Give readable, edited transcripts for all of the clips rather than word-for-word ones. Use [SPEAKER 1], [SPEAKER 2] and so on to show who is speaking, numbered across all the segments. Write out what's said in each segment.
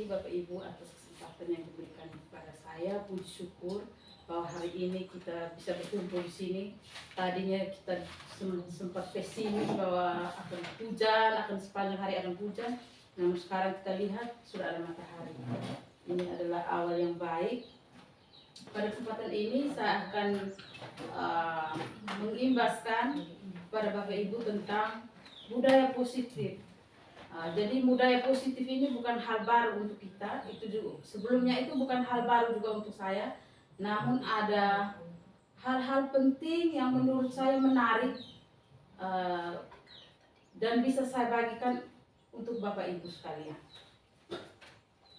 [SPEAKER 1] kasih Bapak Ibu atas kesempatan yang diberikan kepada saya. Puji syukur bahwa hari ini kita bisa berkumpul di sini. Tadinya kita sempat pesimis bahwa akan hujan, akan sepanjang hari akan hujan. Namun sekarang kita lihat sudah ada matahari. Ini adalah awal yang baik. Pada kesempatan ini saya akan mengimbaskan kepada Bapak Ibu tentang budaya positif. Jadi budaya positif ini bukan hal baru untuk kita, itu juga, sebelumnya itu bukan hal baru juga untuk saya, namun ada hal-hal penting yang menurut saya menarik dan bisa saya bagikan untuk Bapak Ibu sekalian.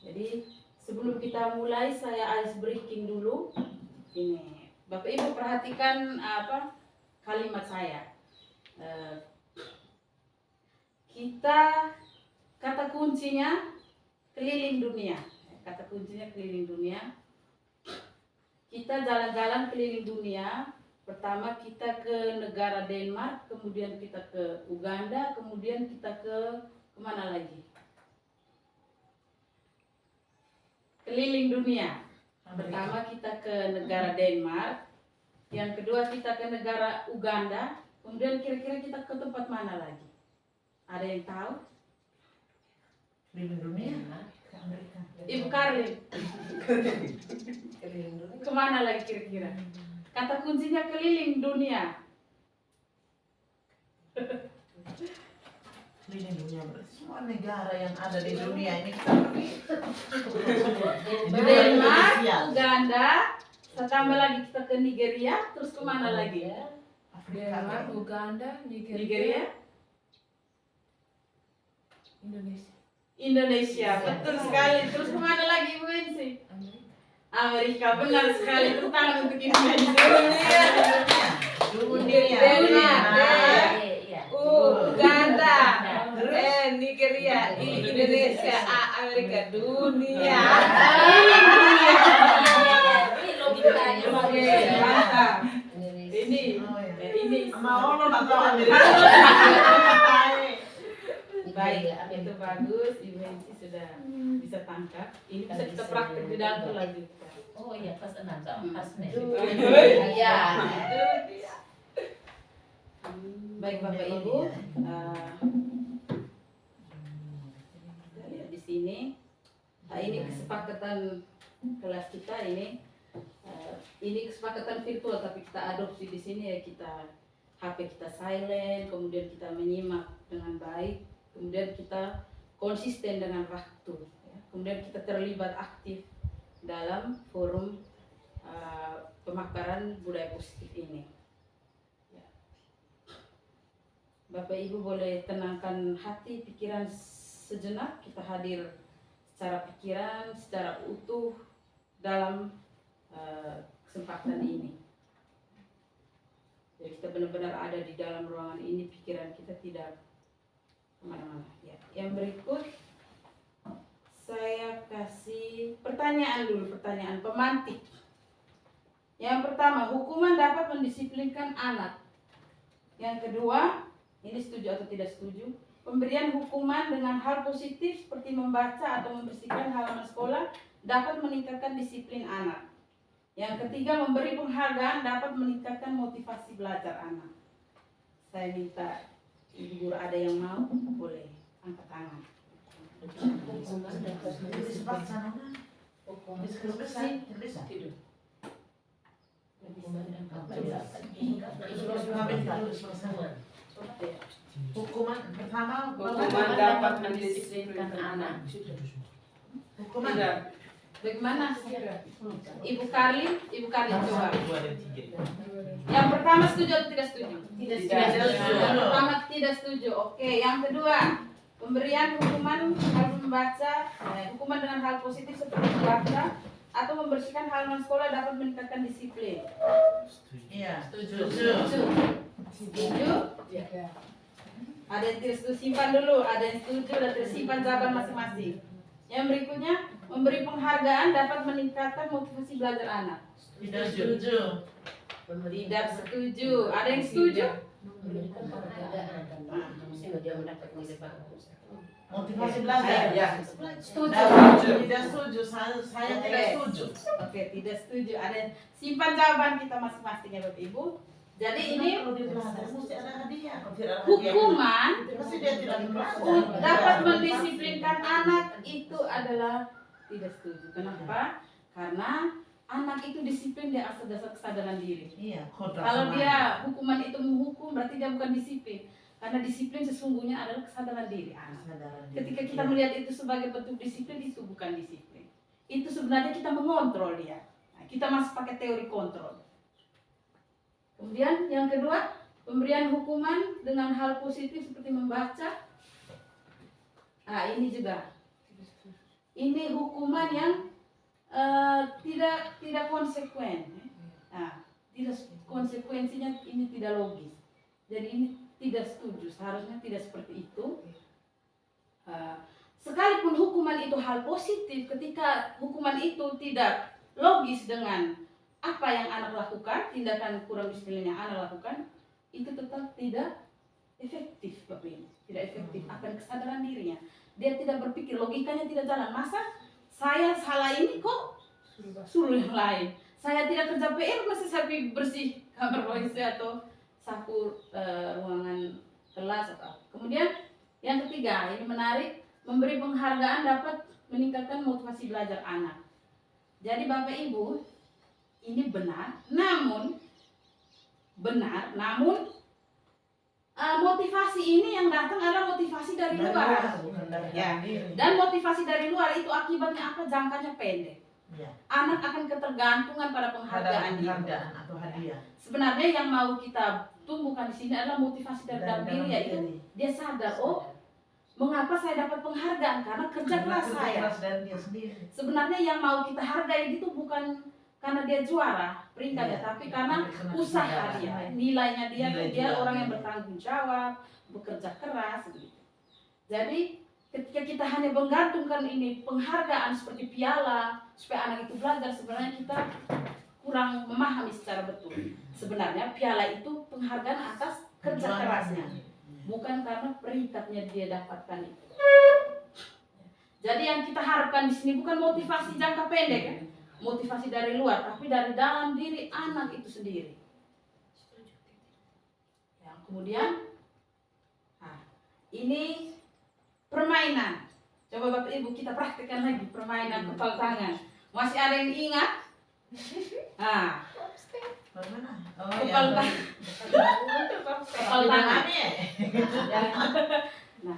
[SPEAKER 1] Jadi sebelum kita mulai saya ice breaking dulu. Ini Bapak Ibu perhatikan kalimat saya. Kata kuncinya keliling dunia. Kata kuncinya keliling dunia. Kita jalan-jalan keliling dunia. Pertama kita ke negara Denmark, kemudian kita ke Uganda, kemudian kita ke kemana lagi? Keliling dunia. Pertama kita ke negara Denmark, yang kedua kita ke negara Uganda, kemudian kira-kira kita ke tempat mana lagi? Ada yang tahu?
[SPEAKER 2] Keliling dunia.
[SPEAKER 3] Ke Amerika.
[SPEAKER 1] Ibu Karlin.
[SPEAKER 3] Keliling dunia.
[SPEAKER 1] Kemana lagi kira-kira? Kata kuncinya keliling dunia.
[SPEAKER 2] Keliling dunia berarti semua negara yang ada di dunia ini kita pergi.
[SPEAKER 1] Denmark, Uganda, tambah lagi kita ke Nigeria, terus kemana lagi?
[SPEAKER 3] Denmark, Uganda,
[SPEAKER 1] Nigeria?
[SPEAKER 3] Indonesia.
[SPEAKER 1] Betul sekali. Terus kemana lagi Ibu Ensi? Amerika, benar sekali. Tepuk tangan untuk Indonesia.
[SPEAKER 3] Uganda, Nigeria, Indonesia, Amerika, dunia.
[SPEAKER 1] Oke, mantap. Ini
[SPEAKER 2] Mau atau Amerika?
[SPEAKER 1] baik, itu bagus. Ibu Ensi sudah bisa tangkap. Ini bisa kita praktek di dalam lanjutkan.
[SPEAKER 3] Oh iya, kelas 6 sama kelas
[SPEAKER 1] Iya. Baik Bapak Ibu, kita lihat di sini. Ini kesepakatan kelas kita ini. Ini kesepakatan virtual tapi kita adopsi di sini ya, kita HP kita silent, kemudian kita menyimak dengan baik, kemudian kita konsisten dengan waktu, ya. Kemudian kita terlibat aktif dalam forum pemakaran budaya positif ini. Ya. Bapak Ibu boleh tenangkan hati, pikiran sejenak. Kita hadir secara pikiran, secara utuh dalam kesempatan ini. Jadi kita benar-benar ada di dalam ruangan ini, pikiran kita tidak kemana-mana. Ya. Yang berikut saya kasih pertanyaan dulu, pertanyaan pemantik. Yang pertama, hukuman dapat mendisiplinkan anak. Yang kedua, ini setuju atau tidak setuju? Pemberian hukuman dengan hal positif seperti membaca atau membersihkan halaman sekolah dapat meningkatkan disiplin anak. Yang ketiga, memberi penghargaan dapat meningkatkan motivasi belajar anak. Saya minta ibu guru ada yang mau, boleh angkat tangan.
[SPEAKER 2] Hukuman pertama,
[SPEAKER 3] Hukuman dapat mendisiplinkan anak.
[SPEAKER 2] hukuman
[SPEAKER 1] Bagaimana? Ibu Karlin coba. Yang pertama setuju atau tidak setuju?
[SPEAKER 3] Tidak
[SPEAKER 1] Yang pertama tidak setuju. Oke, yang kedua, pemberian hukuman harus membaca, hukuman dengan hal positif seperti membaca atau membersihkan halaman sekolah dapat meningkatkan disiplin.
[SPEAKER 2] Iya, setuju.
[SPEAKER 1] Setuju? Ada yang tidak setuju, simpan dulu. Ada yang setuju dan tersimpan jawaban masing-masing. Yang berikutnya, memberi penghargaan dapat meningkatkan motivasi belajar anak.
[SPEAKER 2] Tidak setuju.
[SPEAKER 1] Tidak setuju. Ada yang setuju?
[SPEAKER 4] Dia mendapat nilai bagus.
[SPEAKER 2] Motivasi belajar.
[SPEAKER 4] Ya.
[SPEAKER 1] Setuju.
[SPEAKER 2] Tidak setuju, saya tidak setuju.
[SPEAKER 1] Oke, tidak setuju. Ada simpan jawaban kita masing-masing ya Bapak Ibu. Jadi ini
[SPEAKER 2] Kalau dia belajar mesti ada hadiah. Kalau tidak ada hadiah,
[SPEAKER 1] hukuman
[SPEAKER 2] pasti dia tidak belajar.
[SPEAKER 1] dapat mendisiplinkan anak itu adalah tidak setuju. Kenapa? Karena anak itu disiplin dia atas dasar kesadaran diri.
[SPEAKER 2] Iya, kodrat.
[SPEAKER 1] Kalau dia hukuman itu menghukum berarti dia bukan disiplin. Karena disiplin sesungguhnya adalah kesadaran diri anak.
[SPEAKER 2] Kesadaran diri.
[SPEAKER 1] Ketika kita
[SPEAKER 2] Iya.
[SPEAKER 1] melihat itu sebagai bentuk disiplin, itu bukan disiplin. Itu sebenarnya kita mengontrol dia. Nah, kita masih pakai teori kontrol. Kemudian yang kedua, pemberian hukuman dengan hal positif seperti membaca. Nah, ini juga. Ini hukuman yang tidak konsekuen. Nah, tidak konsekuensinya ini tidak logis. Jadi ini tidak setuju, seharusnya tidak seperti itu. Sekalipun hukuman itu hal positif, ketika hukuman itu tidak logis dengan apa yang anak lakukan, tindakan kurang disiplin yang anak lakukan, itu tetap tidak efektif, Bapak Ibu. Tidak efektif akan kesadaran dirinya. Dia tidak berpikir, logikanya tidak jalan. Masa saya salah ini kok suruh yang lain? Saya tidak kerja PR, masih saya bersih kamar WC atau sapu ruangan kelas atau apa. Kemudian yang ketiga, ini menarik, memberi penghargaan dapat meningkatkan motivasi belajar anak. Jadi Bapak Ibu, ini benar, namun motivasi ini yang datang adalah motivasi dari luar.
[SPEAKER 2] Bukan dari
[SPEAKER 1] Ya.
[SPEAKER 2] diri.
[SPEAKER 1] Dan motivasi dari luar itu akibatnya apa? Jangkanya pendek.
[SPEAKER 2] Iya.
[SPEAKER 1] Anak akan ketergantungan pada
[SPEAKER 2] Ada
[SPEAKER 1] penghargaan itu.
[SPEAKER 2] penghargaan atau hadiah.
[SPEAKER 1] Sebenarnya yang mau kita tumbuhkan di sini adalah motivasi dari dalam diri, yaitu dia sadar, oh, mengapa saya dapat penghargaan? Karena kerja keras
[SPEAKER 2] Kerja
[SPEAKER 1] saya.
[SPEAKER 2] keras dari dia sendiri.
[SPEAKER 1] Sebenarnya yang mau kita hargai itu bukan karena dia juara peringkatnya,
[SPEAKER 2] Iya.
[SPEAKER 1] tapi karena usaha dia, nilainya dia,
[SPEAKER 2] Nilai
[SPEAKER 1] dia
[SPEAKER 2] juara.
[SPEAKER 1] orang yang bertanggung jawab, bekerja keras gitu. Jadi ketika kita hanya menggantungkan ini penghargaan seperti piala supaya anak itu belajar, sebenarnya kita kurang memahami secara betul. Sebenarnya piala itu penghargaan atas kerja kerasnya, bukan karena peringkatnya dia dapatkan itu. Jadi yang kita harapkan di sini bukan motivasi jangka pendek, ya. Motivasi dari luar, tapi dari dalam diri anak itu sendiri. Ya, kemudian, nah, ini permainan. Coba Bapak Ibu kita praktekkan lagi permainan kepal tangan. Masih ada yang ingat? Nah,
[SPEAKER 2] Bagaimana? Oh,
[SPEAKER 1] kepal
[SPEAKER 2] ya.
[SPEAKER 1] tangan. Kepal tangan.
[SPEAKER 2] Ya.
[SPEAKER 1] Nah,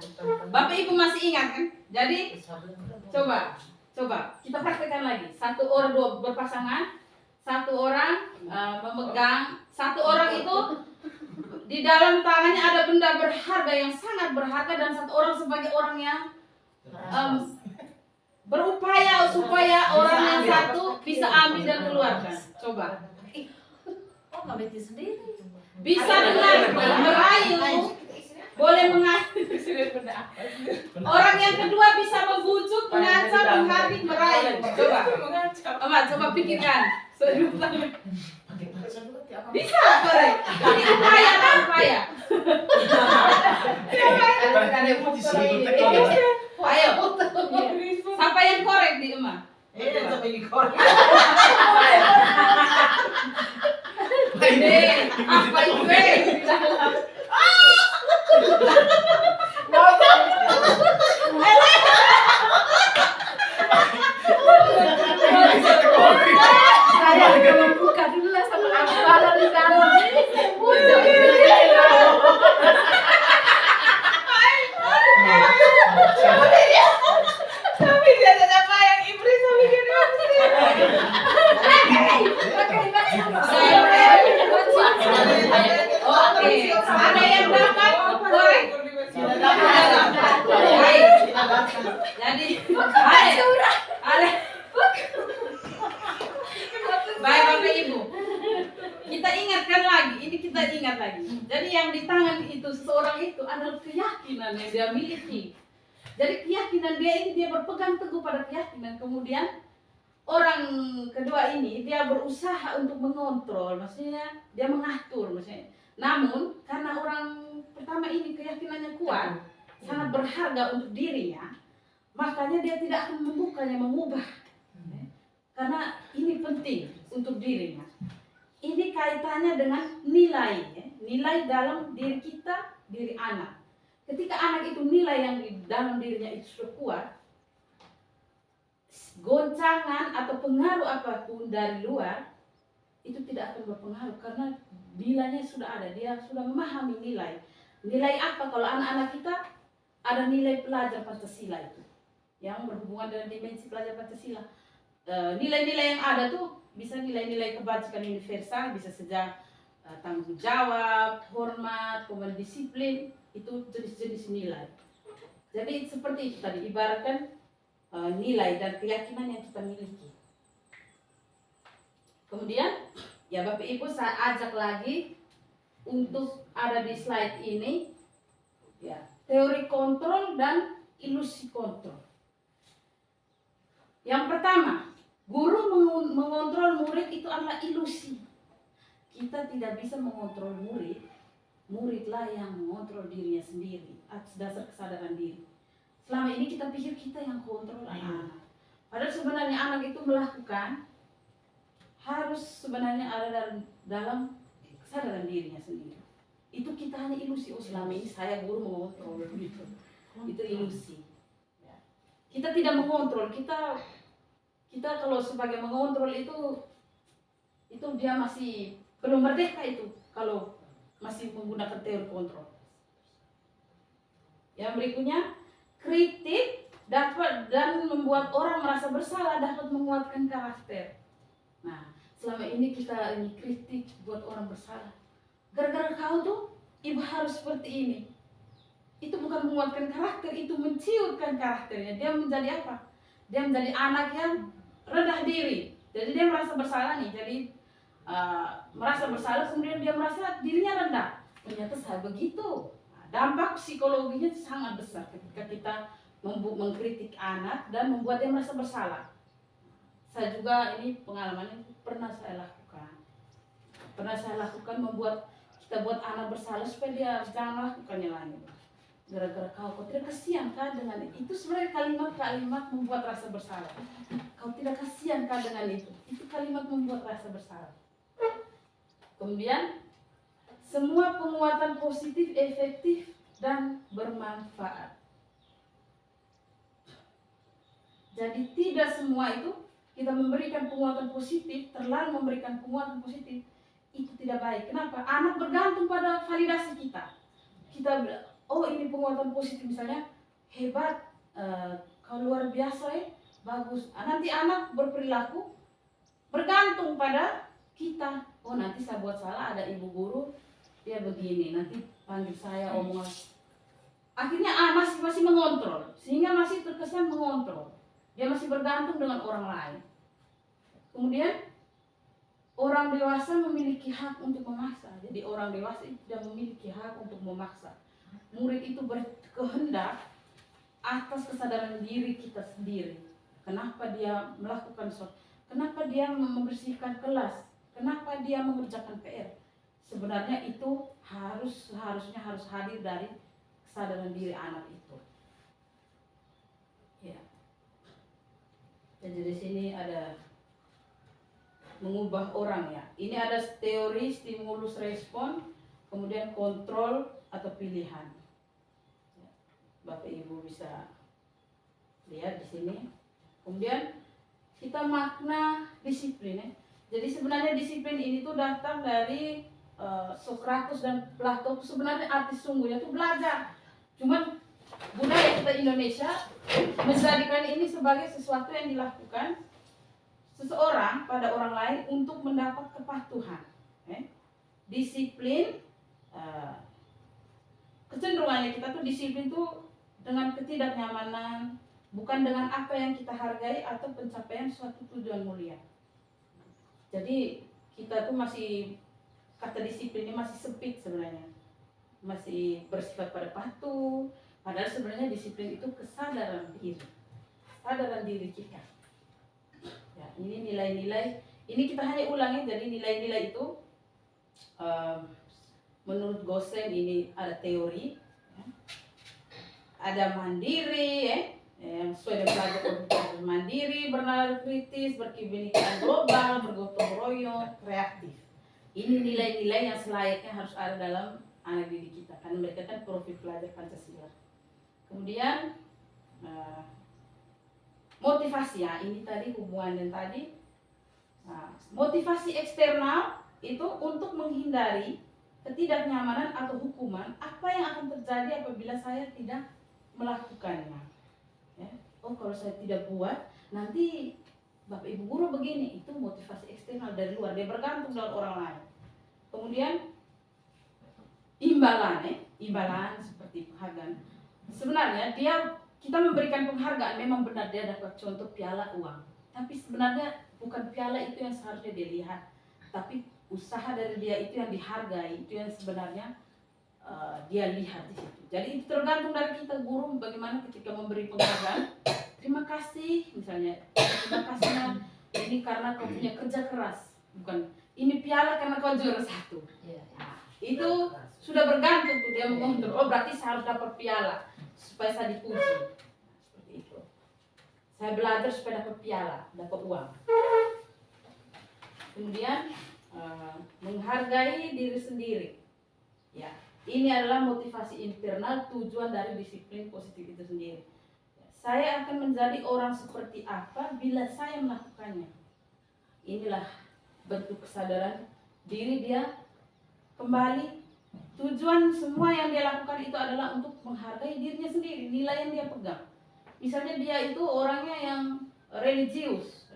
[SPEAKER 1] Bapak Ibu masih ingat kan? Jadi coba kita praktekkan lagi. Satu orang dua berpasangan, satu orang memegang, satu orang itu di dalam tangannya ada benda berharga yang sangat berharga, dan satu orang sebagai orang yang berupaya supaya orang yang satu bisa ambil dan keluarkan. Coba.
[SPEAKER 3] Oh, nggak berarti sendiri.
[SPEAKER 1] Bisa dengan merayu, boleh mengayu. Orang yang kedua bisa membujuk, mengancam, menghardik, merayu. Coba. Coba pikirkan. Bisa, boleh. Ini upaya apa upaya? Ayo. Siapa yang korek di emak?
[SPEAKER 2] Sampai di korek.
[SPEAKER 1] Apa itu? Saya buka dulu lah sama apalah di dalam.
[SPEAKER 3] Tapi dia ada apa yang iblis sama dia.
[SPEAKER 1] Oke, ada yang dapat korek? Jadi, ada. Baik Bapak Ibu, kita ingatkan lagi, ini kita ingat lagi. Jadi yang di tangan itu seseorang itu adalah keyakinan yang dia miliki. Jadi keyakinan dia ini, dia berpegang teguh pada keyakinan. Kemudian orang kedua ini dia berusaha untuk mengontrol, maksudnya dia mengatur, maksudnya. Namun karena kuat, sangat berharga untuk dirinya, makanya dia tidak akan membukanya, mengubah. Karena ini penting untuk dirinya. Ini kaitannya dengan nilai, nilai dalam diri kita, diri anak. Ketika anak itu nilai yang di dalam dirinya itu sudah kuat, goncangan atau pengaruh apapun dari luar itu tidak akan berpengaruh karena nilainya sudah ada, dia sudah memahami nilai. Nilai apa? Kalau anak-anak kita ada nilai pelajar Pancasila itu yang berhubungan dengan dimensi pelajar Pancasila. Nilai-nilai yang ada tuh bisa nilai-nilai kebajikan universal, bisa saja tanggung jawab, hormat, kemudian disiplin, itu jenis-jenis nilai. Jadi seperti itu tadi, ibaratkan nilai dan keyakinan yang kita miliki. Kemudian ya Bapak Ibu, saya ajak lagi untuk ada di slide ini ya, teori kontrol dan ilusi kontrol. Yang pertama, guru mengontrol murid itu adalah ilusi. Kita tidak bisa mengontrol murid, muridlah yang mengontrol dirinya sendiri atas dasar kesadaran diri. Selama ini kita pikir kita yang kontrol anak-anak. Padahal sebenarnya anak itu melakukan harus sebenarnya ada dalam kesadaran dirinya sendiri. Itu kita hanya ilusi. Oh, selama ini saya guru mengontrol gitu. Itu ilusi. Kita tidak mengontrol. Kita kalau sebagai mengontrol itu dia masih belum merdeka itu kalau masih menggunakan teori kontrol. Yang berikutnya, kritik dapat dan membuat orang merasa bersalah, dapat menguatkan karakter. Nah, selama ini kita kritik buat orang bersalah. Gara-gara kau tuh ibu harus seperti ini. Itu bukan menguatkan karakter, itu menciutkan karakternya. Dia menjadi apa? Dia menjadi anak yang rendah diri. Jadi dia merasa bersalah nih. Jadi merasa bersalah, kemudian dia merasa dirinya rendah. Ternyata saya begitu. Dampak psikologinya sangat besar ketika kita mengkritik anak dan membuat dia merasa bersalah. Saya juga ini pengalamannya pernah saya lakukan membuat kita buat anak bersalah supaya dia jangan melakukannya lagi. Gara-gara kau tidak kasihan kan dengan itu? Sebenarnya kalimat-kalimat membuat rasa bersalah. Kau tidak kasihan kan dengan itu? Itu kalimat membuat rasa bersalah. Kemudian semua penguatan positif efektif dan bermanfaat. Jadi tidak semua itu kita memberikan penguatan positif, terlalu memberikan penguatan positif, itu tidak baik. Kenapa? Anak bergantung pada validasi kita. Kita bilang, oh ini penguatan positif misalnya, hebat, kau luar biasa bagus. Nanti anak berperilaku bergantung pada kita. Oh nanti saya buat salah, ada ibu guru, dia begini, nanti panggil saya omongan. Akhirnya masih mengontrol, sehingga masih terkesan mengontrol. Dia masih bergantung dengan orang lain. Kemudian orang dewasa memiliki hak untuk memaksa. Jadi orang dewasa tidak memiliki hak untuk memaksa. Murid itu berkehendak atas kesadaran diri kita sendiri. Kenapa dia melakukan sesuatu? Kenapa dia membersihkan kelas? Kenapa dia mengerjakan PR? Sebenarnya itu harusnya harus hadir dari kesadaran diri anak itu. Ya. Jadi di sini ada mengubah orang ya. Ini ada teori stimulus respon, kemudian kontrol atau pilihan. Bapak Ibu bisa lihat di sini. Kemudian kita makna disiplin ya. Jadi sebenarnya disiplin ini tuh datang dari Sokrates dan Plato. Sebenarnya arti sungguhnya itu belajar. Cuman budaya kita Indonesia menjadikan ini sebagai sesuatu yang dilakukan seseorang pada orang lain untuk mendapat kepatuhan. Disiplin, kecenderungannya kita tuh disiplin tuh dengan ketidaknyamanan, bukan dengan apa yang kita hargai atau pencapaian suatu tujuan mulia. Jadi kita tuh masih, kata disiplin ini masih sempit sebenarnya, masih bersifat pada patuh. Padahal sebenarnya disiplin itu kesadaran diri kita. Ya, ini nilai-nilai, ini kita hanya ulangi. Jadi nilai-nilai itu menurut Gosen ini ada teori. Ya. ada mandiri, sesuai dengan pelajar konflik mandiri, bernalar kritis, berkebinekaan global, bergotong royong, kreatif. Ini nilai-nilai yang selayaknya harus ada dalam anak didik kita, karena mereka kan profil pelajar Pancasila. Kemudian motivasi, ya ini tadi hubungan yang tadi. Motivasi eksternal itu untuk menghindari ketidaknyamanan atau hukuman apa yang akan terjadi apabila saya tidak melakukannya. Ya. Oh, kalau saya tidak buat, nanti Bapak Ibu guru begini. Itu motivasi eksternal dari luar, dia bergantung dengan orang lain. Kemudian imbalan seperti penghargaan. Sebenarnya kita memberikan penghargaan, memang benar dia dapat contoh piala uang. Tapi sebenarnya bukan piala itu yang seharusnya dia lihat, tapi usaha dari dia itu yang dihargai, itu yang sebenarnya dia lihat di situ. Jadi itu tergantung dari kita guru bagaimana ketika memberi penghargaan. Terima kasih misalnya, terima kasihnya ini karena kau punya kerja keras, bukan ini piala karena kau juara 1. Nah, itu sudah bergantung tuh dia mengontrol. Oh berarti saya harus dapat piala supaya saya dipuji. Seperti itu. Saya belajar supaya dapat piala, dapat uang. Kemudian menghargai diri sendiri. Ya, ini adalah motivasi internal, tujuan dari disiplin positif itu sendiri. Saya akan menjadi orang seperti apa bila saya melakukannya. Inilah bentuk kesadaran diri dia. Kembali, tujuan semua yang dia lakukan itu adalah untuk menghargai dirinya sendiri, nilai yang dia pegang. Misalnya dia itu orangnya yang religius.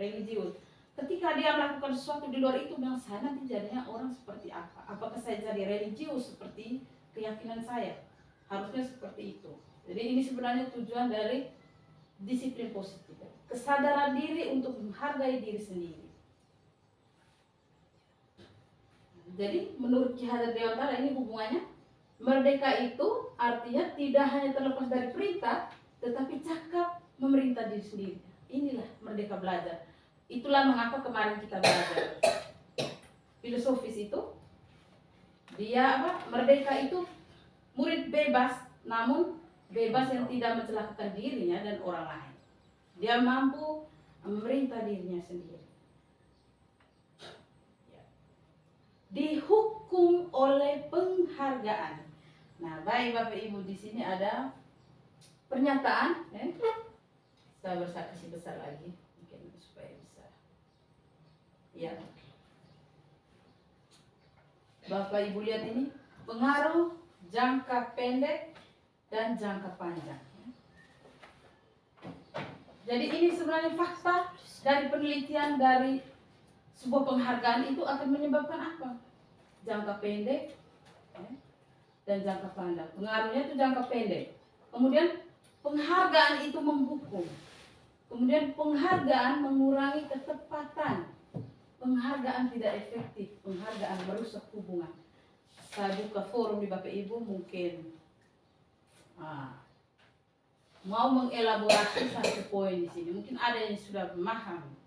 [SPEAKER 1] Ketika dia melakukan sesuatu di luar itu, bilang saya nanti jadinya orang seperti apa? Apakah saya jadi religius seperti keyakinan saya? Harusnya seperti itu. Jadi ini sebenarnya tujuan dari disiplin positif. Kesadaran diri untuk menghargai diri sendiri. Jadi menurut Ki Hajar Dewantara ini hubungannya, merdeka itu artinya tidak hanya terlepas dari perintah, tetapi cakap memerintah diri sendiri. Inilah merdeka belajar. Itulah mengapa kemarin kita belajar filosofis itu. Dia merdeka itu murid bebas, namun bebas yang tidak mencelakakan dirinya dan orang lain. Dia mampu memerintah dirinya sendiri. Dihukum oleh penghargaan. Nah, baik Bapak Ibu, di sini ada pernyataan. Saya kasih besar lagi, mungkin supaya bisa. Ya. Bapak Ibu lihat ini, pengaruh jangka pendek dan jangka panjang. Jadi ini sebenarnya fakta dari penelitian dari sebuah penghargaan itu akan menyebabkan apa? Jangka pendek dan jangka panjang. Pengaruhnya itu jangka pendek. Kemudian penghargaan itu menghukum. Kemudian penghargaan mengurangi ketepatan. Penghargaan tidak efektif. Penghargaan merusak hubungan. Saya buka forum di Bapak Ibu mungkin mau mengelaborasi satu poin di sini. Mungkin ada yang sudah memahami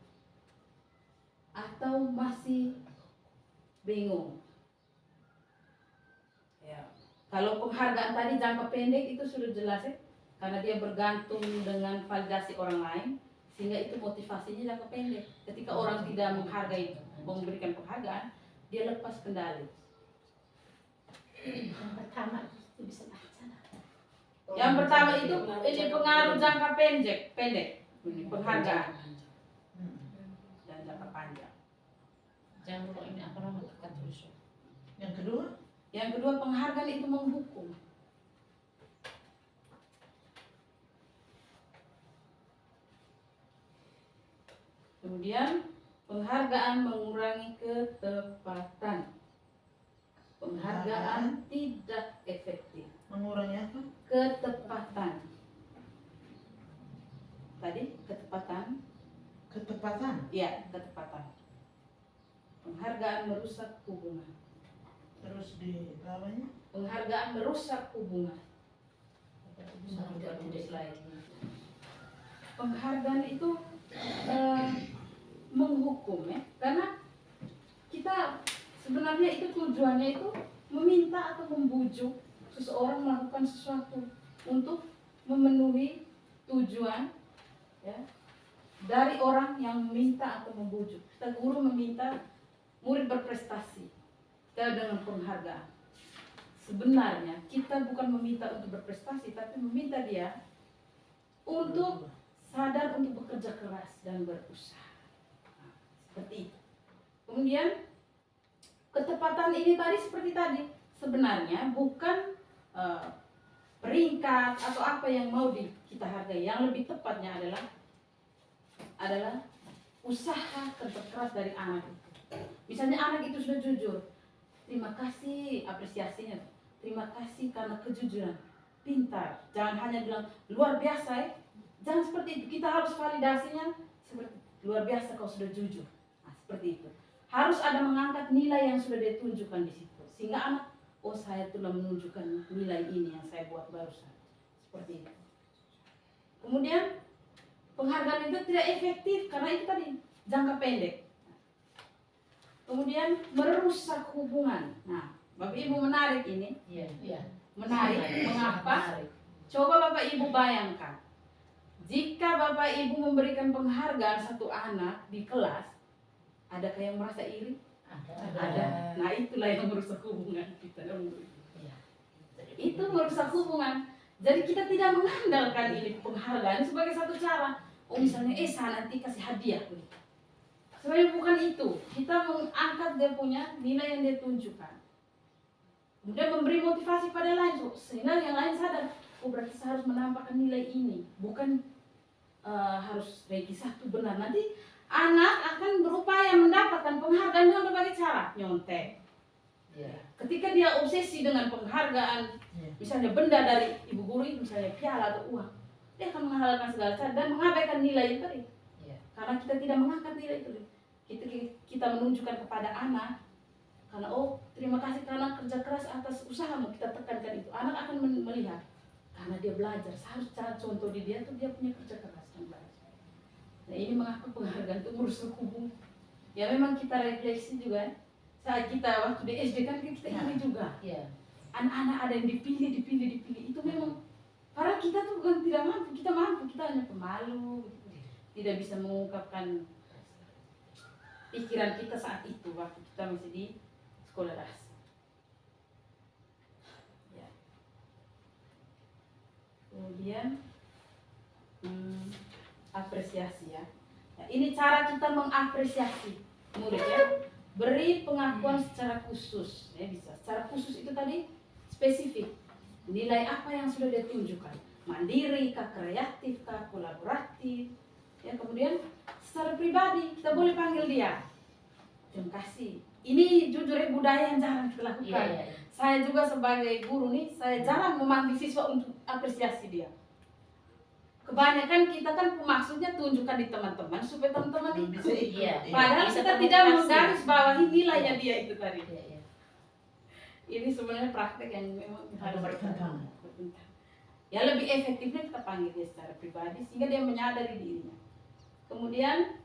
[SPEAKER 1] atau masih bingung. Ya. Kalau penghargaan tadi jangka pendek itu sudah jelas ya, karena dia bergantung dengan validasi orang lain, sehingga itu motivasinya jangka pendek. Ketika orang tidak menghargai, memberikan penghargaan, dia lepas kendali.
[SPEAKER 4] Yang pertama itu bisa baca.
[SPEAKER 1] Yang pertama itu ini pengaruh jangka pendek, ini penghargaan dan jangka panjang.
[SPEAKER 4] Jangan lupa ini apa namanya tekan tulis.
[SPEAKER 1] Yang kedua penghargaan itu menghukum. Kemudian penghargaan mengurangi ketepatan. Penghargaan tidak efektif.
[SPEAKER 2] Mengurangi apa?
[SPEAKER 1] Ketepatan. Tadi ketepatan?
[SPEAKER 2] Ketepatan.
[SPEAKER 1] Iya, ketepatan. Penghargaan merusak hubungan.
[SPEAKER 2] Terus di bawahnya?
[SPEAKER 1] Penghargaan merusak hubungan. Penghargaan itu menghukum ya, karena kita sebenarnya itu tujuannya itu meminta atau membujuk seseorang melakukan sesuatu untuk memenuhi tujuan ya dari orang yang meminta atau membujuk. Kita guru meminta murid berprestasi, kita dengan penghargaan. Sebenarnya kita bukan meminta untuk berprestasi, tapi meminta dia untuk sadar untuk bekerja keras dan berusaha. Nah, seperti itu. Kemudian ketepatan ini tadi seperti tadi, sebenarnya bukan peringkat atau apa yang mau kita hargai. Yang lebih tepatnya adalah usaha kerja keras dari anak itu. Misalnya anak itu sudah jujur, terima kasih apresiasinya, terima kasih karena kejujuran, pintar. Jangan hanya bilang luar biasa ya. Jangan seperti itu. Kita harus validasinya seperti luar biasa kau sudah jujur. Nah, seperti itu. Harus ada mengangkat nilai yang sudah dia tunjukkan di situ, sehingga anak, oh saya telah menunjukkan nilai ini yang saya buat barusan. Seperti itu. Kemudian penghargaan itu tidak efektif karena itu tadi jangka pendek. Kemudian merusak hubungan. Nah, Bapak Ibu menarik ini.
[SPEAKER 4] Iya.
[SPEAKER 1] Menarik. Mengapa? Coba Bapak Ibu bayangkan, jika Bapak Ibu memberikan penghargaan satu anak di kelas, adakah yang merasa iri? Ada. Nah, itulah yang merusak hubungan kita.
[SPEAKER 4] Iya.
[SPEAKER 1] Itu merusak hubungan. Jadi kita tidak mengandalkan ini penghargaan sebagai satu cara. Oh misalnya, saya nanti kasih hadiah. Sebenarnya bukan itu. Kita mengangkat dia punya nilai yang dia tunjukkan. Kemudian memberi motivasi pada lain, sehingga yang lain sadar, oh berarti saya harus menampakkan nilai ini, bukan harus ranking 1 benar. Nanti anak akan berupaya mendapatkan penghargaan dengan berbagai cara, nyontek. Ketika dia obsesi dengan penghargaan, misalnya benda dari ibu guru, misalnya piala atau uang, dia akan menghalalkan segala cara dan mengabaikan nilai itu tadi. Karena kita tidak mengangkat nilai itu. Kita menunjukkan kepada anak, karena oh terima kasih karena kerja keras atas usahamu, kita tekankan itu. Anak akan melihat, karena dia belajar, seharusnya contoh di dia tuh dia punya kerja keras dan belajar. Nah ini mengapa penghargaan itu merusak hubungan. Ya memang kita refleksi juga. Saat kita waktu di SD kan kita ini juga. Anak-anak ada yang dipilih. Itu memang karena kita tuh bukan tidak mampu, kita hanya pemalu, tidak bisa mengungkapkan pikiran kita saat itu waktu kita masih di sekolah dasar. Ya. Kemudian apresiasi ya. Nah, ini cara kita mengapresiasi murid ya. Beri pengakuan secara khusus ya bisa. Secara khusus itu tadi spesifik. Nilai apa yang sudah dia tunjukkan? Mandiri, kreatif, kolaboratif. Ya, kemudian secara pribadi kita boleh panggil dia. Terima kasih. Ini jujur ya budaya yang jarang kita lakukan. Saya juga sebagai guru nih, saya jarang memanggil siswa untuk apresiasi dia. Kebanyakan kita kan maksudnya tunjukkan di teman-teman supaya teman-teman ikut. Padahal kita tidak menggarisbawahi nilainya dia itu tadi. Ini sebenarnya praktek yang memang harus bertentangan. Ya lebih efektifnya kita panggil dia secara pribadi sehingga dia menyadari dirinya. Kemudian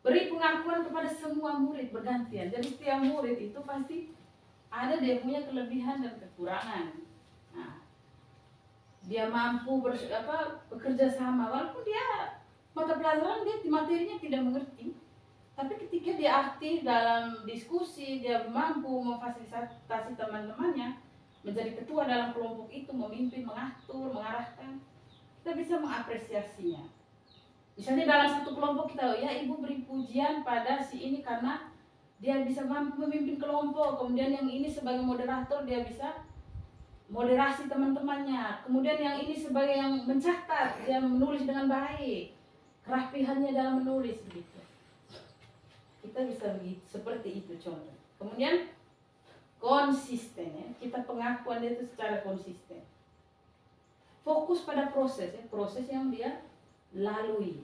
[SPEAKER 1] beri pengakuan kepada semua murid bergantian. Jadi setiap murid itu pasti ada dia punya kelebihan dan kekurangan. Nah, dia mampu bekerja sama walaupun dia mata pelajaran dia materinya tidak mengerti. Tapi ketika dia aktif dalam diskusi, dia mampu memfasilitasi teman-temannya, menjadi ketua dalam kelompok itu, memimpin, mengatur, mengarahkan, kita bisa mengapresiasinya. Misalnya dalam satu kelompok kita, ya ibu beri pujian pada si ini karena dia bisa mampu memimpin kelompok. Kemudian yang ini sebagai moderator dia bisa moderasi teman-temannya. Kemudian yang ini sebagai yang mencatat, dia menulis dengan baik, kerapihannya dalam menulis begitu. Kita bisa begitu, seperti itu contoh. Kemudian konsisten ya, kita pengakuan dia itu secara konsisten. Fokus pada proses ya, proses yang dia lalui.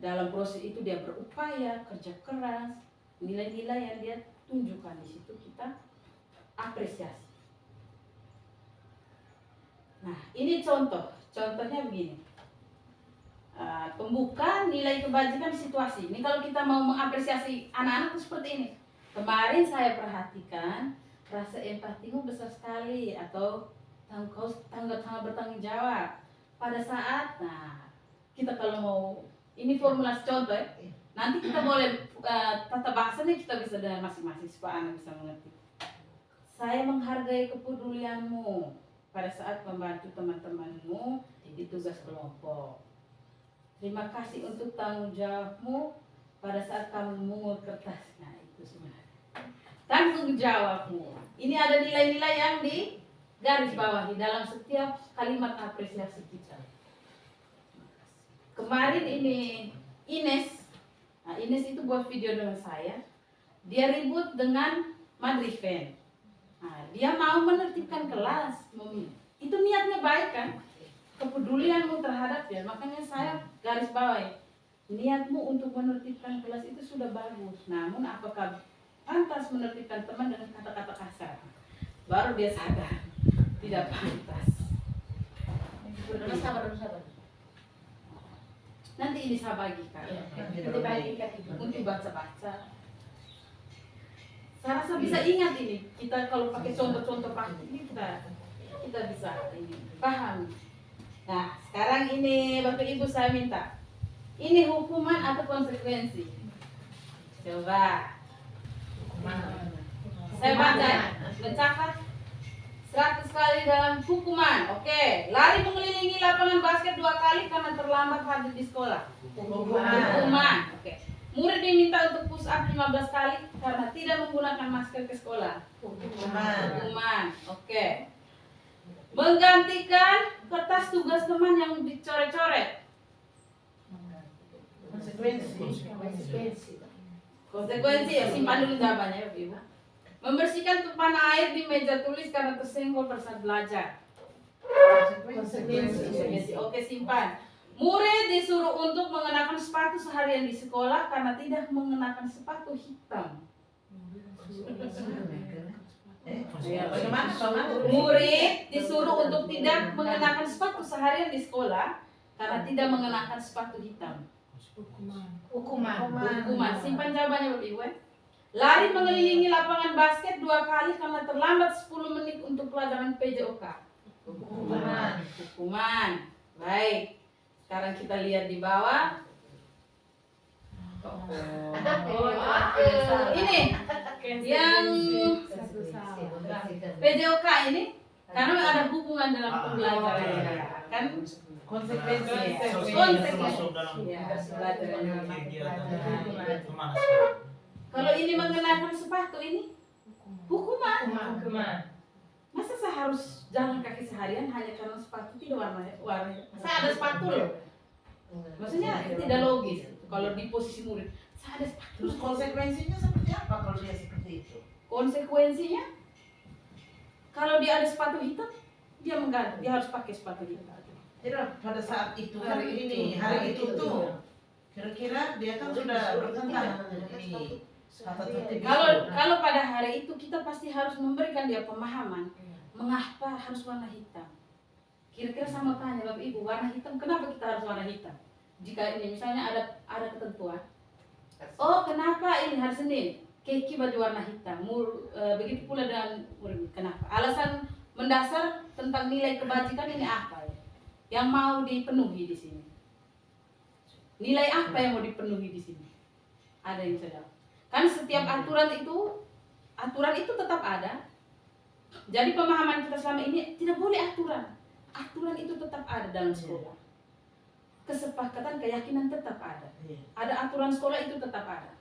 [SPEAKER 1] Dalam proses itu dia berupaya, kerja keras, nilai-nilai yang dia tunjukkan di situ kita apresiasi. Nah, ini contohnya begini. Pembuka nilai kebajikan situasi. Ini kalau kita mau mengapresiasi anak-anak itu seperti ini. Kemarin saya perhatikan rasa empatimu besar sekali, atau tanggung bertanggung jawab pada saat kita kalau mau ini formulasi contoh ya. Nanti kita boleh tata bahasanya kita bisa dengan masing-masing supaya anak bisa mengerti. Saya menghargai kepedulianmu pada saat membantu teman-temanmu di tugas kelompok. Terima kasih untuk tanggung jawabmu pada saat kamu memungut kertas. Nah, itu sebenarnya tanggung jawabmu. Ini ada nilai-nilai yang di garis bawahi dalam setiap kalimat apresiasi kita. Kemarin ini Ines itu buat video dengan saya. Dia ribut dengan Madriven. Dia mau menertibkan kelas. Itu niatnya baik kan? Kepedulianmu terhadap dia. Makanya saya garis bawahi. Niatmu untuk menertibkan kelas itu sudah bagus. Namun apakah pantas menertibkan teman dengan kata-kata kasar? Baru dia sadar. Tidak pantas.
[SPEAKER 3] Sabar.
[SPEAKER 1] Nanti ini saya bagikan.
[SPEAKER 3] Kita bagikan itu.
[SPEAKER 1] Untuk baca-baca. Saya rasa bisa ingat ini. Kita kalau pakai contoh-contoh pagi ini kita bisa ini paham. Nah, sekarang ini Bapak Ibu saya minta. Ini hukuman atau konsekuensi? Coba. Saya baca. Mencatat 100 kali dalam hukuman. Oke. Lari mengelilingi lapangan basket 2 kali karena terlambat hadir di sekolah. Hukuman. Oke. Murid diminta untuk push up 15 kali karena tidak menggunakan masker ke sekolah. Hukuman. Oke. Menggantikan kertas tugas teman yang dicoret-coret. Konsekuensi ya, simpan dulu jawabannya ya, Ibu. Membersihkan tumpahan air di meja tulis karena tersenggol pada saat belajar. Konsekuensi. Oke, simpan. Murid disuruh untuk mengenakan sepatu seharian di sekolah karena tidak mengenakan sepatu hitam. Murid disuruh untuk tidak mengenakan sepatu seharian di sekolah karena tidak mengenakan sepatu hitam. Hukuman. Simpan jawabannya Bapak Ibu. Lari mengelilingi lapangan basket 2 kali karena terlambat 10 menit untuk pelajaran PJOK. Hukuman. Baik. Sekarang kita lihat di bawah. Ini yang PJOK ini karena ada hubungan dalam pembelajaran kan konsekuensi. Kalau ini mengenakan sepatu ini hukuman. Masa saya harus jalan kaki seharian hanya karena sepatu tidak warnanya? Saya ada sepatu loh. Maksudnya tidak logis. Kalau di posisi murid, saya ada sepatu.
[SPEAKER 2] Terus konsekuensinya seperti apa kalau dia seperti itu?
[SPEAKER 1] Konsekuensinya, kalau dia ada sepatu hitam, dia mengganti. Dia harus pakai sepatu hitam.
[SPEAKER 2] Tidak pada saat itu hari itu tuh kira-kira dia kan sudah bertentangan dengan ini.
[SPEAKER 1] Kalau pada hari itu kita pasti harus memberikan dia pemahaman mengapa harus warna hitam. Kira-kira sama tanya Bapak Ibu, warna hitam kenapa kita harus warna hitam? Jika ini misalnya ada ketentuan. Oh, kenapa ini hari Senin? Keki baju warna hitam. Begitu pula dengan murid. Kenapa? Alasan mendasar tentang nilai kebajikan ini apa ya? Yang mau dipenuhi di sini. Nilai apa yang mau dipenuhi di sini? Ada yang sedang. Kan setiap aturan itu tetap ada. Jadi pemahaman kita selama ini tidak boleh aturan. Aturan itu tetap ada dalam sekolah. Kesepakatan, keyakinan tetap ada. Ada aturan sekolah itu tetap ada.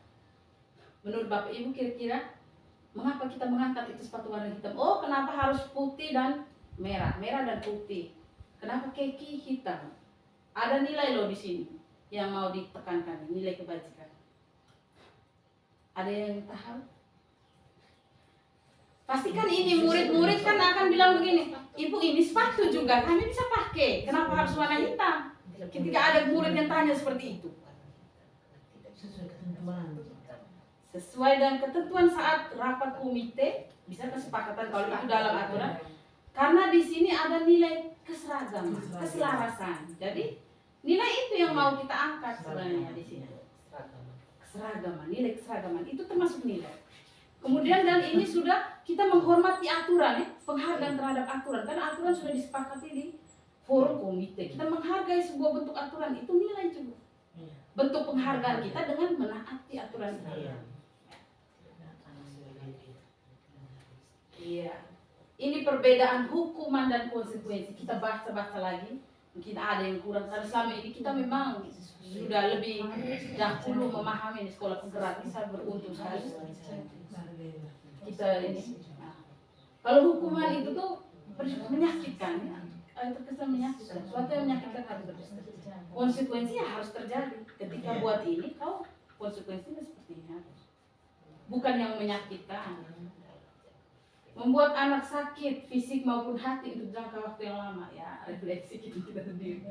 [SPEAKER 1] Menurut Bapak Ibu kira-kira mengapa kita mengangkat itu sepatu warna hitam? Oh, kenapa harus putih dan merah? Merah dan putih. Kenapa keki hitam? Ada nilai loh di sini yang mau ditekankan, nilai kebajikan. Ada yang tahu? Pastikan ini murid-murid kan akan bilang begini, Ibu ini sepatu juga kami bisa pakai. Kenapa harus warna hitam? Ketika ada murid yang tanya seperti itu. Sesuai dengan ketentuan saat rapat komite, bisa kesepakatan kalau itu dalam aturan. Karena di sini ada nilai keseragaman, keselarasan. Jadi nilai itu yang mau kita angkat sebenarnya di sini. Keseragaman, nilai keseragaman itu termasuk nilai. Kemudian dan ini sudah kita menghormati aturan ya, penghargaan terhadap aturan. Karena aturan sudah disepakati di forum komite. Kita menghargai sebuah bentuk aturan, itu nilai juga. Bentuk penghargaan kita dengan menaati aturan itu. Iya. Ini perbedaan hukuman dan konsekuensi. Kita baca-baca lagi. Mungkin ada yang kurang. Karena selama ini kita memang sudah lebih dahulu memahami di sekolah penggerak. Saya beruntung sekali. Kita ini. Nah, kalau hukuman itu tuh menyakitkan. Ya. Terkesan menyakitkan. Sesuatu yang menyakitkan harus terjadi. Konsekuensinya harus terjadi. Ketika buat ini, kau konsekuensinya seperti ini. Bukan yang menyakitkan. Membuat anak sakit fisik maupun hati untuk jangka waktu yang lama, ya refleksi kita sendiri.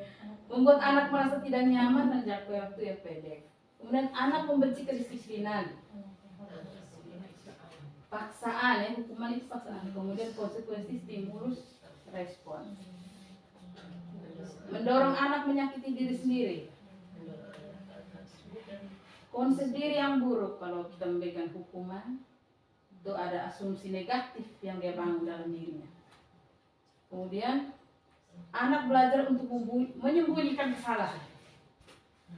[SPEAKER 1] Membuat anak merasa tidak nyaman dan jangka waktu yang pendek. Kemudian anak membenci kedisiplinan, paksaan ya, hukuman itu paksaan. Kemudian konsekuensi stimulus respon. Mendorong anak menyakiti diri sendiri. Konsep diri yang buruk kalau kita memberikan hukuman. Itu ada asumsi negatif yang dia bangun dalam dirinya. Kemudian anak belajar untuk menyembunyikan kesalahan.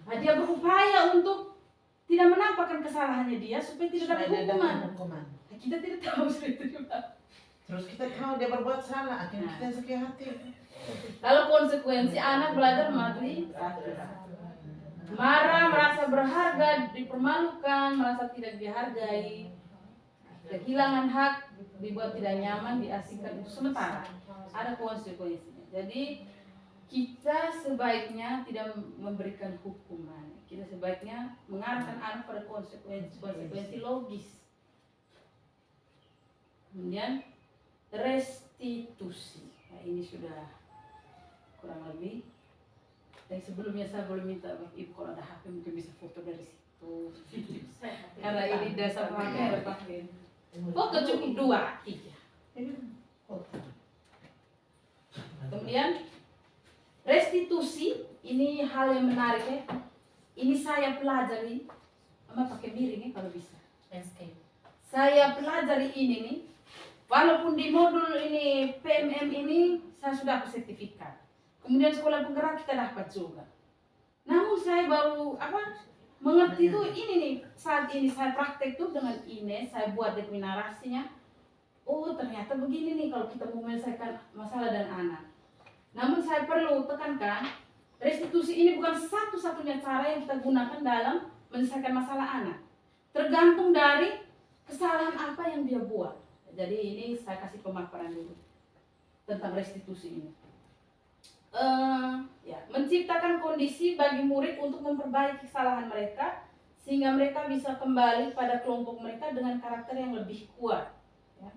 [SPEAKER 1] Nah, dia berupaya untuk tidak menampakkan kesalahannya dia supaya tidak dapat hukuman. Nah, kita tidak tahu seperti itu.
[SPEAKER 2] Terus kita tahu dia berbuat salah, akhirnya kita sakit hati.
[SPEAKER 1] Lalu konsekuensi anak belajar mematuhi aturan. Marah, merasa berharga, dipermalukan, merasa tidak dihargai. Kehilangan hak, dibuat tidak nyaman, diasingkan itu sementara. Ada konsekuensinya. Jadi kita sebaiknya tidak memberikan hukuman. Kita sebaiknya mengarahkan anak pada konsekuensi logis. Kemudian restitusi. Nah, ini sudah kurang lebih. Dan sebelumnya saya boleh minta Ibu kalau ada HP mungkin bisa foto dari situ. Karena ini dasar HP ada pakai. Foto cukup 2, 3. Kemudian restitusi, ini hal yang menarik ya. Ini saya pelajari, sama pakai miring ya kalau bisa. Saya pelajari ini nih, walaupun di modul ini PMM ini saya sudah dapat sertifikat. Kemudian sekolah penggerak kita dapat juga. Namun saya baru mengerti tuh ini nih, saat ini saya praktek tuh dengan Ines, saya buat narasinya. Oh ternyata begini nih kalau kita mau menyelesaikan masalah dan anak. Namun saya perlu tekankan, restitusi ini bukan satu-satunya cara yang kita gunakan dalam menyelesaikan masalah anak. Tergantung dari kesalahan apa yang dia buat. Jadi ini saya kasih pemaparan dulu tentang restitusi ini. Menciptakan kondisi bagi murid untuk memperbaiki kesalahan mereka sehingga mereka bisa kembali pada kelompok mereka dengan karakter yang lebih kuat. Ya.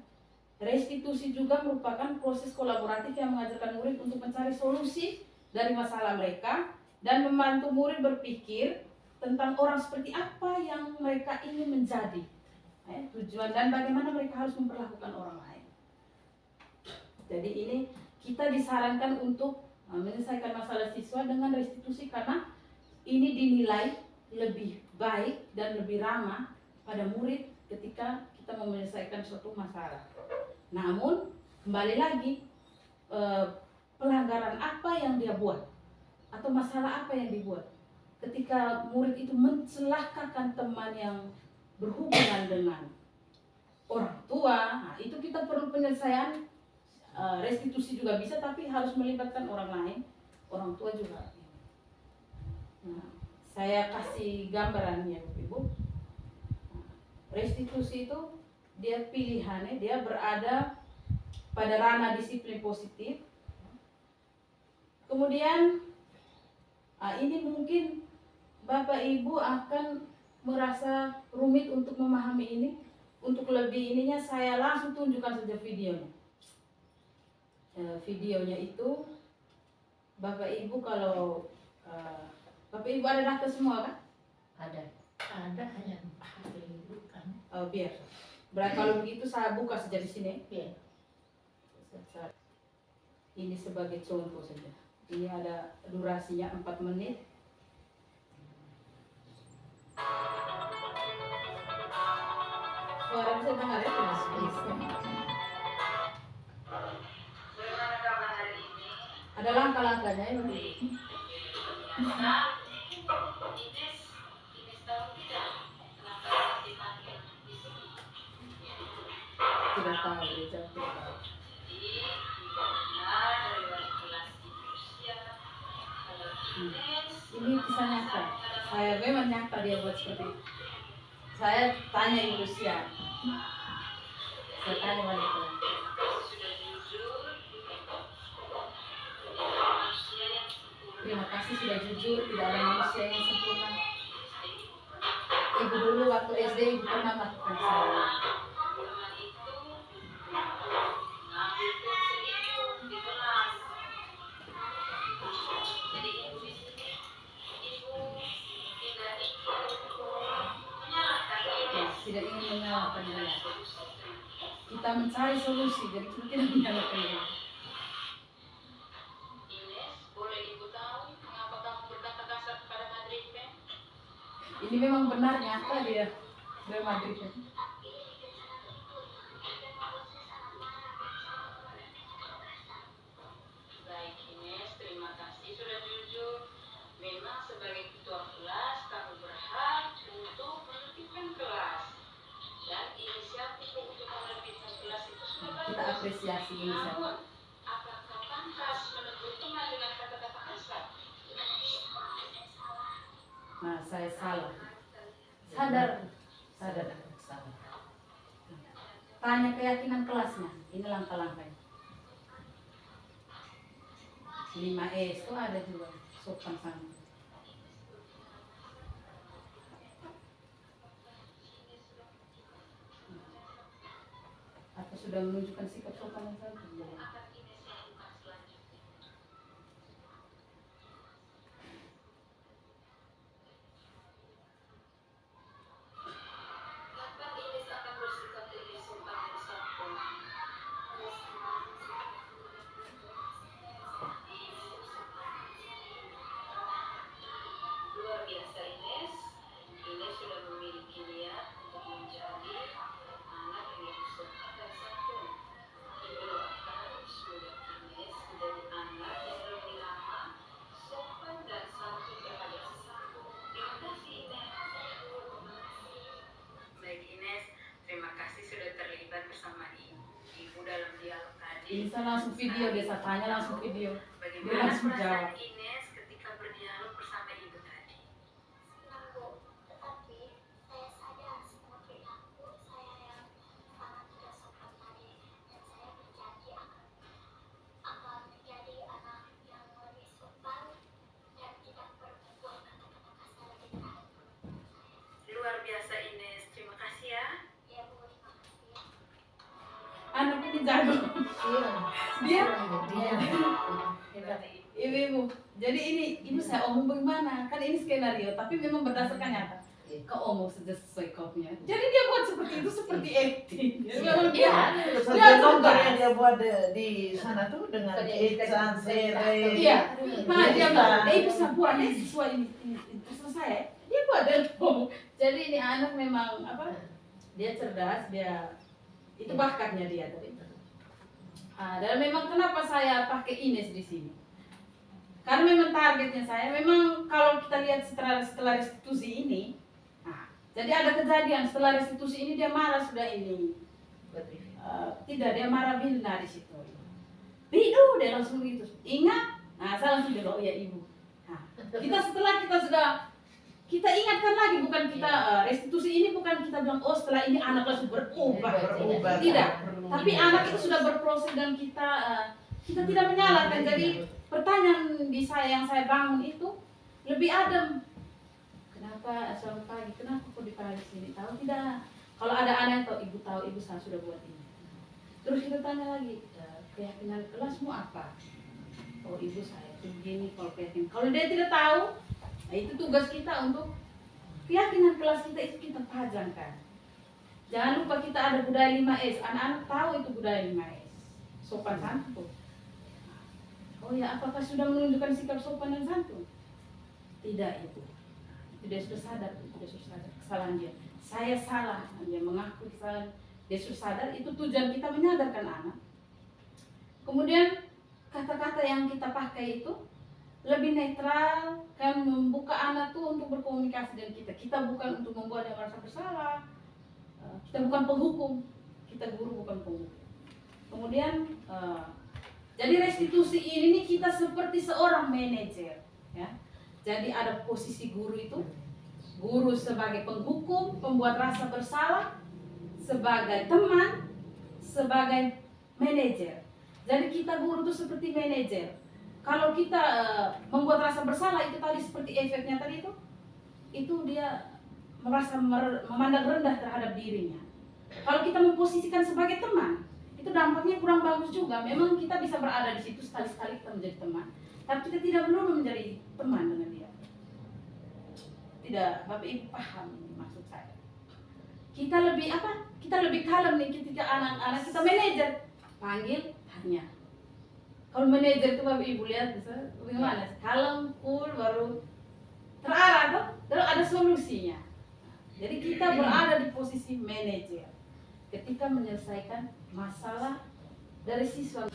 [SPEAKER 1] Restitusi juga merupakan proses kolaboratif yang mengajarkan murid untuk mencari solusi dari masalah mereka dan membantu murid berpikir tentang orang seperti apa yang mereka ingin menjadi, tujuan dan bagaimana mereka harus memperlakukan orang lain. Jadi ini kita disarankan untuk menyelesaikan masalah siswa dengan restitusi karena ini dinilai lebih baik dan lebih ramah pada murid ketika kita mau menyelesaikan suatu masalah. Namun kembali lagi pelanggaran apa yang dia buat atau masalah apa yang dibuat ketika murid itu mencelakakan teman yang berhubungan dengan orang tua, nah itu kita perlu penyelesaian. Restitusi juga bisa, tapi harus melibatkan orang lain, orang tua juga. Nah, saya kasih gambaran ya Ibu. Restitusi itu dia pilihannya, dia berada pada ranah disiplin positif. Kemudian ini mungkin Bapak Ibu akan merasa rumit untuk memahami ini. Untuk lebih ininya saya langsung tunjukkan saja videonya. Videonya itu Bapak Ibu kalau Bapak Ibu ada data semua kan?
[SPEAKER 4] Ada hanya HP bukan.
[SPEAKER 1] Oh biar. Berarti kalau begitu saya buka saja di sini.
[SPEAKER 4] Iya.
[SPEAKER 1] Ini sebagai contoh saja. Ini ada durasinya 4 menit. Suara bisa dengar ya? Ada langkah-langkahnya ya Budi? Tidak tahu, tidak tahu. Ini kisah nyata. Saya memang nyata dia buat seperti itu. Saya tanya Ibu Lucia. Saya tanya wanita. Terima kasih sudah jujur, tidak ada manusia yang sempurna. Ibu dulu waktu SD ibu pernah melakukan salah. Tidak ingin menyalahkan dia. Kita mencari solusi, jadi kita tidak menyalahkan dia. Ini memang benar nyata dia Real Madrid.
[SPEAKER 5] Baik Ines, terima kasih sudah jujur. Memang sebagai ketua kelas kamu berhak untuk menertibkan kelas. Dan inisiatif untuk menertibkan kelas itu sudah bagus.
[SPEAKER 1] Kita apresiasi ini
[SPEAKER 5] Namun,
[SPEAKER 1] sama.
[SPEAKER 5] apakah pantas menegur teman dengan kata-kata kasar?
[SPEAKER 1] Nah, saya salah. Sadar. Tanya keyakinan kelasnya. Ini langkah-langkahnya. 5S itu ada juga sopan santun. Atau sudah menunjukkan sikap sopan dan santun.
[SPEAKER 5] Kapan Ines akan bersikap lebih sopan dan santun? Luar biasa Ines. Ines sudah memiliki niat untuk menjadi anak yang lebih sopan dan santun. Ibu doakan semoga Ines menjadi anak yang lebih ramah, sopan dan santun terhadap sesama. Terima kasih Ines. Baik Ines, terima kasih sudah terlibat bersama Ibu dalam dialog tadi.
[SPEAKER 1] Bisa langsung video, dia tanya langsung video. Dia
[SPEAKER 5] Bagaimana
[SPEAKER 1] langsung
[SPEAKER 5] perasaan
[SPEAKER 1] jawab.
[SPEAKER 5] Ines ketika berdialog bersama Ibu tadi?
[SPEAKER 6] Senang Bu, tetapi saya sadar semua perilaku saya yang sangat tidak sopan tadi, dan saya berjanji akan menjadi anak yang lebih sopan dan tidak berbuat kata-kata kasar lagi terhadap teman-teman saya.
[SPEAKER 5] Luar biasa Ines, terima kasih ya.
[SPEAKER 6] Ya Bu, terima kasih ya.
[SPEAKER 1] Anak ini jago. Dia
[SPEAKER 4] Hebat.
[SPEAKER 1] ibu. Jadi ini ibu saya omong bagaimana? Kan ini skenario, tapi memang berdasarkan nyata. Kau omong sesuai kopnya. Jadi dia buat seperti itu seperti acting. Jadi memang dia
[SPEAKER 2] Satu nomor yang dia buat di sana tuh dengan Ican, Sere.
[SPEAKER 1] Iya. Nah dia bilang,
[SPEAKER 2] Iya.
[SPEAKER 1] bisa buat deh sesuai ini terus saya. Dia buat dan ngomong. Jadi ini anak memang apa? Dia cerdas, dia itu bakatnya dia tadi. Dan memang kenapa saya pakai Ines di sini? Karena memang targetnya saya, memang kalau kita lihat setelah restitusi ini, jadi ada kejadian setelah restitusi ini dia marah sudah ini. Tidak, dia marah Bilna di situ. Bidu, dia langsung gitu. Ingat? Nah, saya langsung bilang, oh ya ibu. Nah, setelah kita sudah kita ingatkan lagi, bukan kita restitusi ini bukan kita bilang oh setelah ini anak langsung berubah. Tidak. Tapi anak itu sudah berproses dan kita tidak menyalahkan. Jadi pertanyaan yang saya bangun itu lebih adem. Kenapa selamat pagi? Kenapa kok di pagi sini? Tahu tidak? Kalau ada anak yang tahu, ibu saya sudah buat ini. Terus kita tanya lagi, keyakinan kelasmu apa? Oh ibu saya itu begini kalau keyakinan. Kalau dia tidak tahu, nah itu tugas kita untuk keyakinan kelas kita itu kita pajangkan. Jangan lupa kita ada budaya 5S. Anak-anak tahu itu budaya 5S. Sopan santun. Oh ya, apakah sudah menunjukkan sikap sopan dan santun? Tidak itu. Dia sudah sadar kesalahan dia. saya salah, dia mengaku kesalahan, dia sudah sadar. Itu tujuan kita menyadarkan anak. Kemudian kata-kata yang kita pakai itu lebih netral, kan, membuka anak tuh untuk berkomunikasi dengan kita. Kita bukan untuk membuat dia merasa bersalah. Kita bukan penghukum, kita guru bukan penghukum. Kemudian jadi restitusi ini nih kita seperti seorang manajer, ya. Jadi ada posisi guru itu, guru sebagai penghukum, pembuat rasa bersalah, sebagai teman, sebagai manajer. Jadi kita guru itu seperti manajer. Kalau kita membuat rasa bersalah itu tadi seperti efeknya tadi itu dia merasa memandang rendah terhadap dirinya. Kalau kita memposisikan sebagai teman, itu dampaknya kurang bagus juga. Memang kita bisa berada di situ sekali-sekali kita menjadi teman, tapi kita tidak perlu menjadi teman dengan dia. Tidak, Bapak Ibu paham ini maksud saya. Kita lebih apa? Kita lebih kalem nih ketika anak-anak kita manajer, panggil, tanya. Kalau manajer itu Bapak Ibu lihat bagaimana? Kalem, cool, baru terarah tuh, terus ada solusinya. Jadi kita berada di posisi manajer ketika menyelesaikan masalah dari siswa.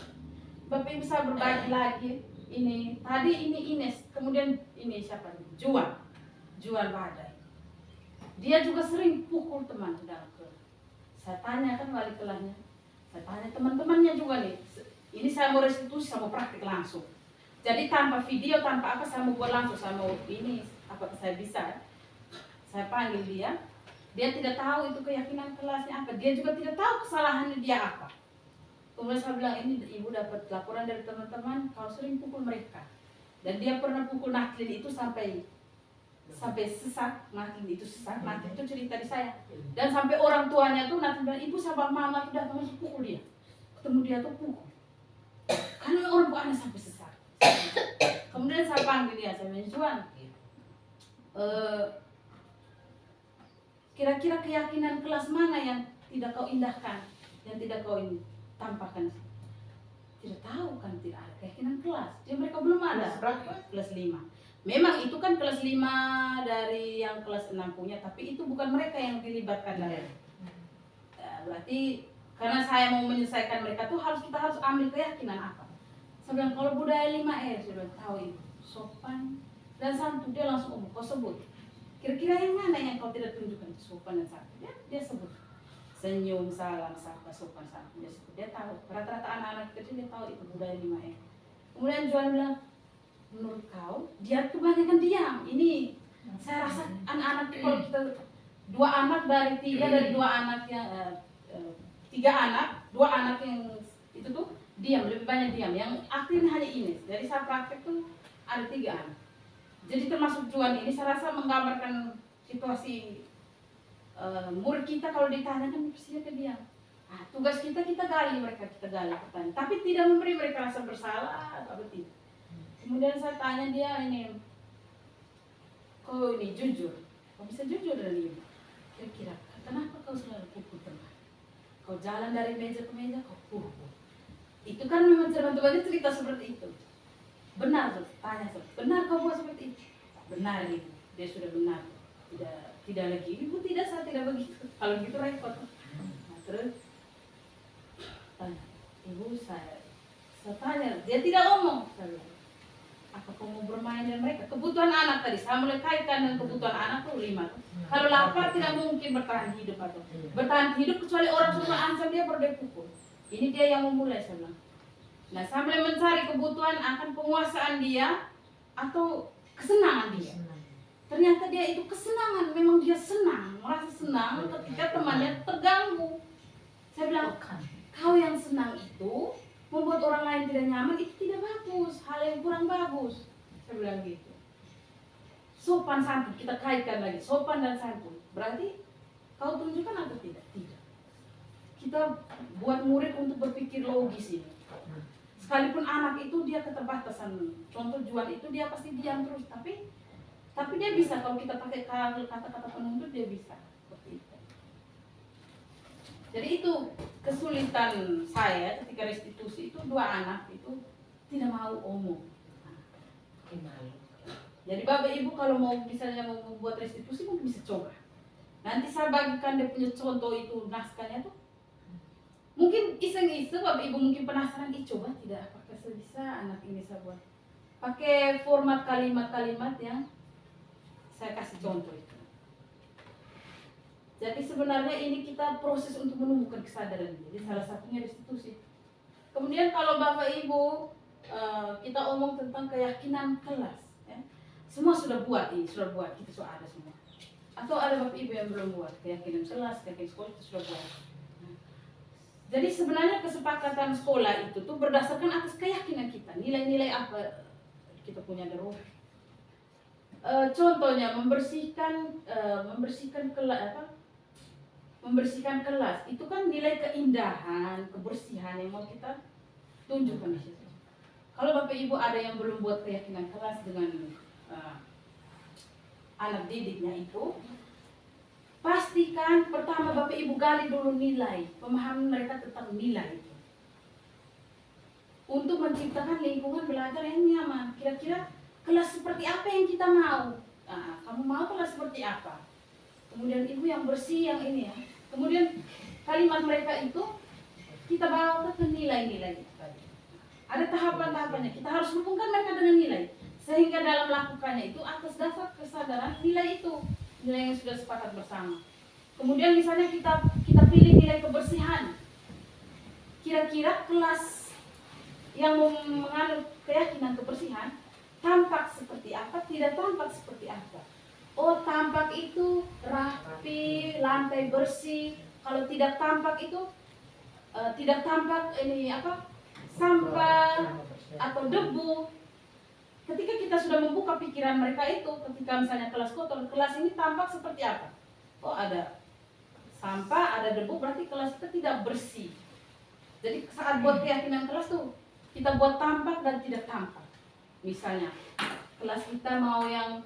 [SPEAKER 1] Bapak Ibu saya berbagi lagi. Ini tadi ini Ines, kemudian ini siapa? Juan Badai. Dia juga sering pukul teman dalam kelas. Saya tanya kan wali kelasnya, saya tanya teman-temannya juga nih. Ini saya mau restitusi, saya mau praktik langsung. Jadi tanpa video, tanpa apa, saya mau buat langsung, saya mau ini apa saya bisa. Saya panggil dia, dia tidak tahu itu keyakinan kelasnya apa, dia juga tidak tahu kesalahannya dia apa. Kemudian saya bilang, ini ibu dapat laporan dari teman-teman, kau sering pukul mereka. Dan dia pernah pukul Naklin itu sampai sesak, Naklin itu sesak, Naklin itu cerita di saya. Dan sampai orang tuanya tuh Naklin bilang, ibu sama mama tuh datang masuk pukul dia. Ketemu dia tuh pukul. Karena orang tuanya sampai sesak. Kemudian saya panggil dia, saya bilang, Juan, kira-kira keyakinan kelas mana yang tidak kau indahkan, yang tidak kau ini tampakkan? Tidak tahu kan, tidak ada keyakinan kelas. Jadi mereka belum ada. Kelas 5. Memang itu kan kelas 5 dari yang kelas 6 punya, tapi itu bukan mereka yang dilibatkan dari. Berarti karena saya mau menyelesaikan mereka tuh kita harus ambil keyakinan apa. Saya bilang kalau budaya 5R sudah tahu itu sopan dan santun, dia langsung kau sebut. Kira-kira yang mana yang kau tidak tunjukkan sopan dan santun? Dia sebut. Senyum, salam, sapa, sopan, santun. Dia sebut. Dia tahu. Rata-rata anak-anak kecil dia tahu itu budaya 5R. Kemudian Juan bilang, menurut kau dia kebanyakan diam. Ini saya rasa anak-anak kalau kita 2 anak dari 3 dari 2 anak yang 3 anak, 2 anak yang itu tuh diam, lebih banyak diam. Yang aktif hanya Ines. Jadi saya praktek tuh ada 3 anak. Jadi termasuk Juan ini saya rasa menggambarkan situasi murid kita kalau ditanya kan pasti dia diam. Nah, tugas kita gali mereka, kita gali pertanyaan. Tapi tidak memberi mereka rasa bersalah atau tidak. Kemudian saya tanya dia ini, kau ini jujur, kau bisa jujur dari ibu. Kira-kira kenapa kau selalu pukul teman? Kau jalan dari meja ke meja, kau pukul. Itu kan memang teman-temannya cerita seperti itu. Benar tuh, tanya tuh, benar kau buat seperti itu? Benar ibu, dia sudah benar. Tidak lagi, ibu tidak, saya tidak begitu. Kalau gitu repot. Nah, terus tanya, ibu saya tanya, dia tidak ngomong. Saya bilang, apa kau mau bermain dengan mereka? Kebutuhan anak tadi, saya mulai kaitkan dengan kebutuhan anak tuh 5 tuh. Kalau lapar tidak mungkin bertahan hidup atau bertahan hidup kecuali orang sudah ancam dia baru dia pukul. Ini dia yang memulai, saya bilang. Nah, saya mulai mencari kebutuhan akan penguasaan dia atau kesenangan dia. Ternyata dia itu kesenangan, memang dia senang, merasa senang ketika temannya terganggu. Saya bilang, kau yang senang itu membuat orang lain tidak nyaman, itu tidak bagus, hal yang kurang bagus. Saya bilang gitu. Sopan santun, kita kaitkan lagi, sopan dan santun. Berarti kau tunjukkan atau tidak? Tidak. Kita buat murid untuk berpikir logis ini. Sekalipun anak itu dia keterbatasan, contoh Juan itu dia pasti diam terus, tapi dia bisa kalau kita pakai kata-kata penuntut dia bisa. Seperti itu. Jadi itu kesulitan saya ketika restitusi itu 2 anak itu tidak mau omong. Jadi Bapak Ibu kalau mau misalnya mau membuat restitusi mungkin bisa coba. Nanti saya bagikan dia punya contoh itu naskahnya tuh. Mungkin iseng-iseng Bapak Ibu mungkin penasaran, coba tidak apakah bisa anak ini saya buat. Pakai format kalimat-kalimat yang saya kasih contoh itu. Jadi sebenarnya ini kita proses untuk menumbuhkan kesadaran. Jadi salah satunya di situ sih. Kemudian kalau Bapak Ibu kita omong tentang keyakinan kelas, ya. Semua sudah buat ini, kita sudah ada semua. Atau ada Bapak Ibu yang belum buat keyakinan kelas, keyakinan sekolah itu sudah buat. Jadi sebenarnya kesepakatan sekolah itu tuh berdasarkan atas keyakinan kita, nilai-nilai apa kita punya dari roh. Contohnya membersihkan kelas itu kan nilai keindahan, kebersihan yang mau kita tunjukkan di situ. Kalau Bapak Ibu ada yang belum buat keyakinan kelas dengan anak didiknya itu, pastikan pertama Bapak Ibu gali dulu nilai, pemahaman mereka tentang nilai itu. Untuk menciptakan lingkungan belajar yang nyaman. Kira-kira kelas seperti apa yang kita mau? Nah, kamu mau kelas seperti apa? Kemudian ibu yang bersih, yang ini ya. Kemudian kalimat mereka itu kita bawa ke nilai-nilai itu tadi. Ada tahapan-tahapannya. Kita harus hubungkan mereka dengan nilai. Sehingga dalam melakukannya itu atas dasar kesadaran nilai itu. Nilai yang sudah sepakat bersama. Kemudian misalnya kita pilih nilai kebersihan. Kira-kira kelas yang menganut keyakinan kebersihan tampak seperti apa, tidak tampak seperti apa. Oh, tampak itu rapi, lantai bersih. Kalau tidak tampak itu tidak tampak ini apa, sampah atau debu. Ketika kita sudah membuka pikiran mereka itu, ketika misalnya kelas kotor, kelas ini tampak seperti apa? Oh, ada sampah, ada debu, berarti kelas kita tidak bersih. Jadi saat buat keyakinan kelas tuh, kita buat tampak dan tidak tampak. Misalnya, kelas kita mau yang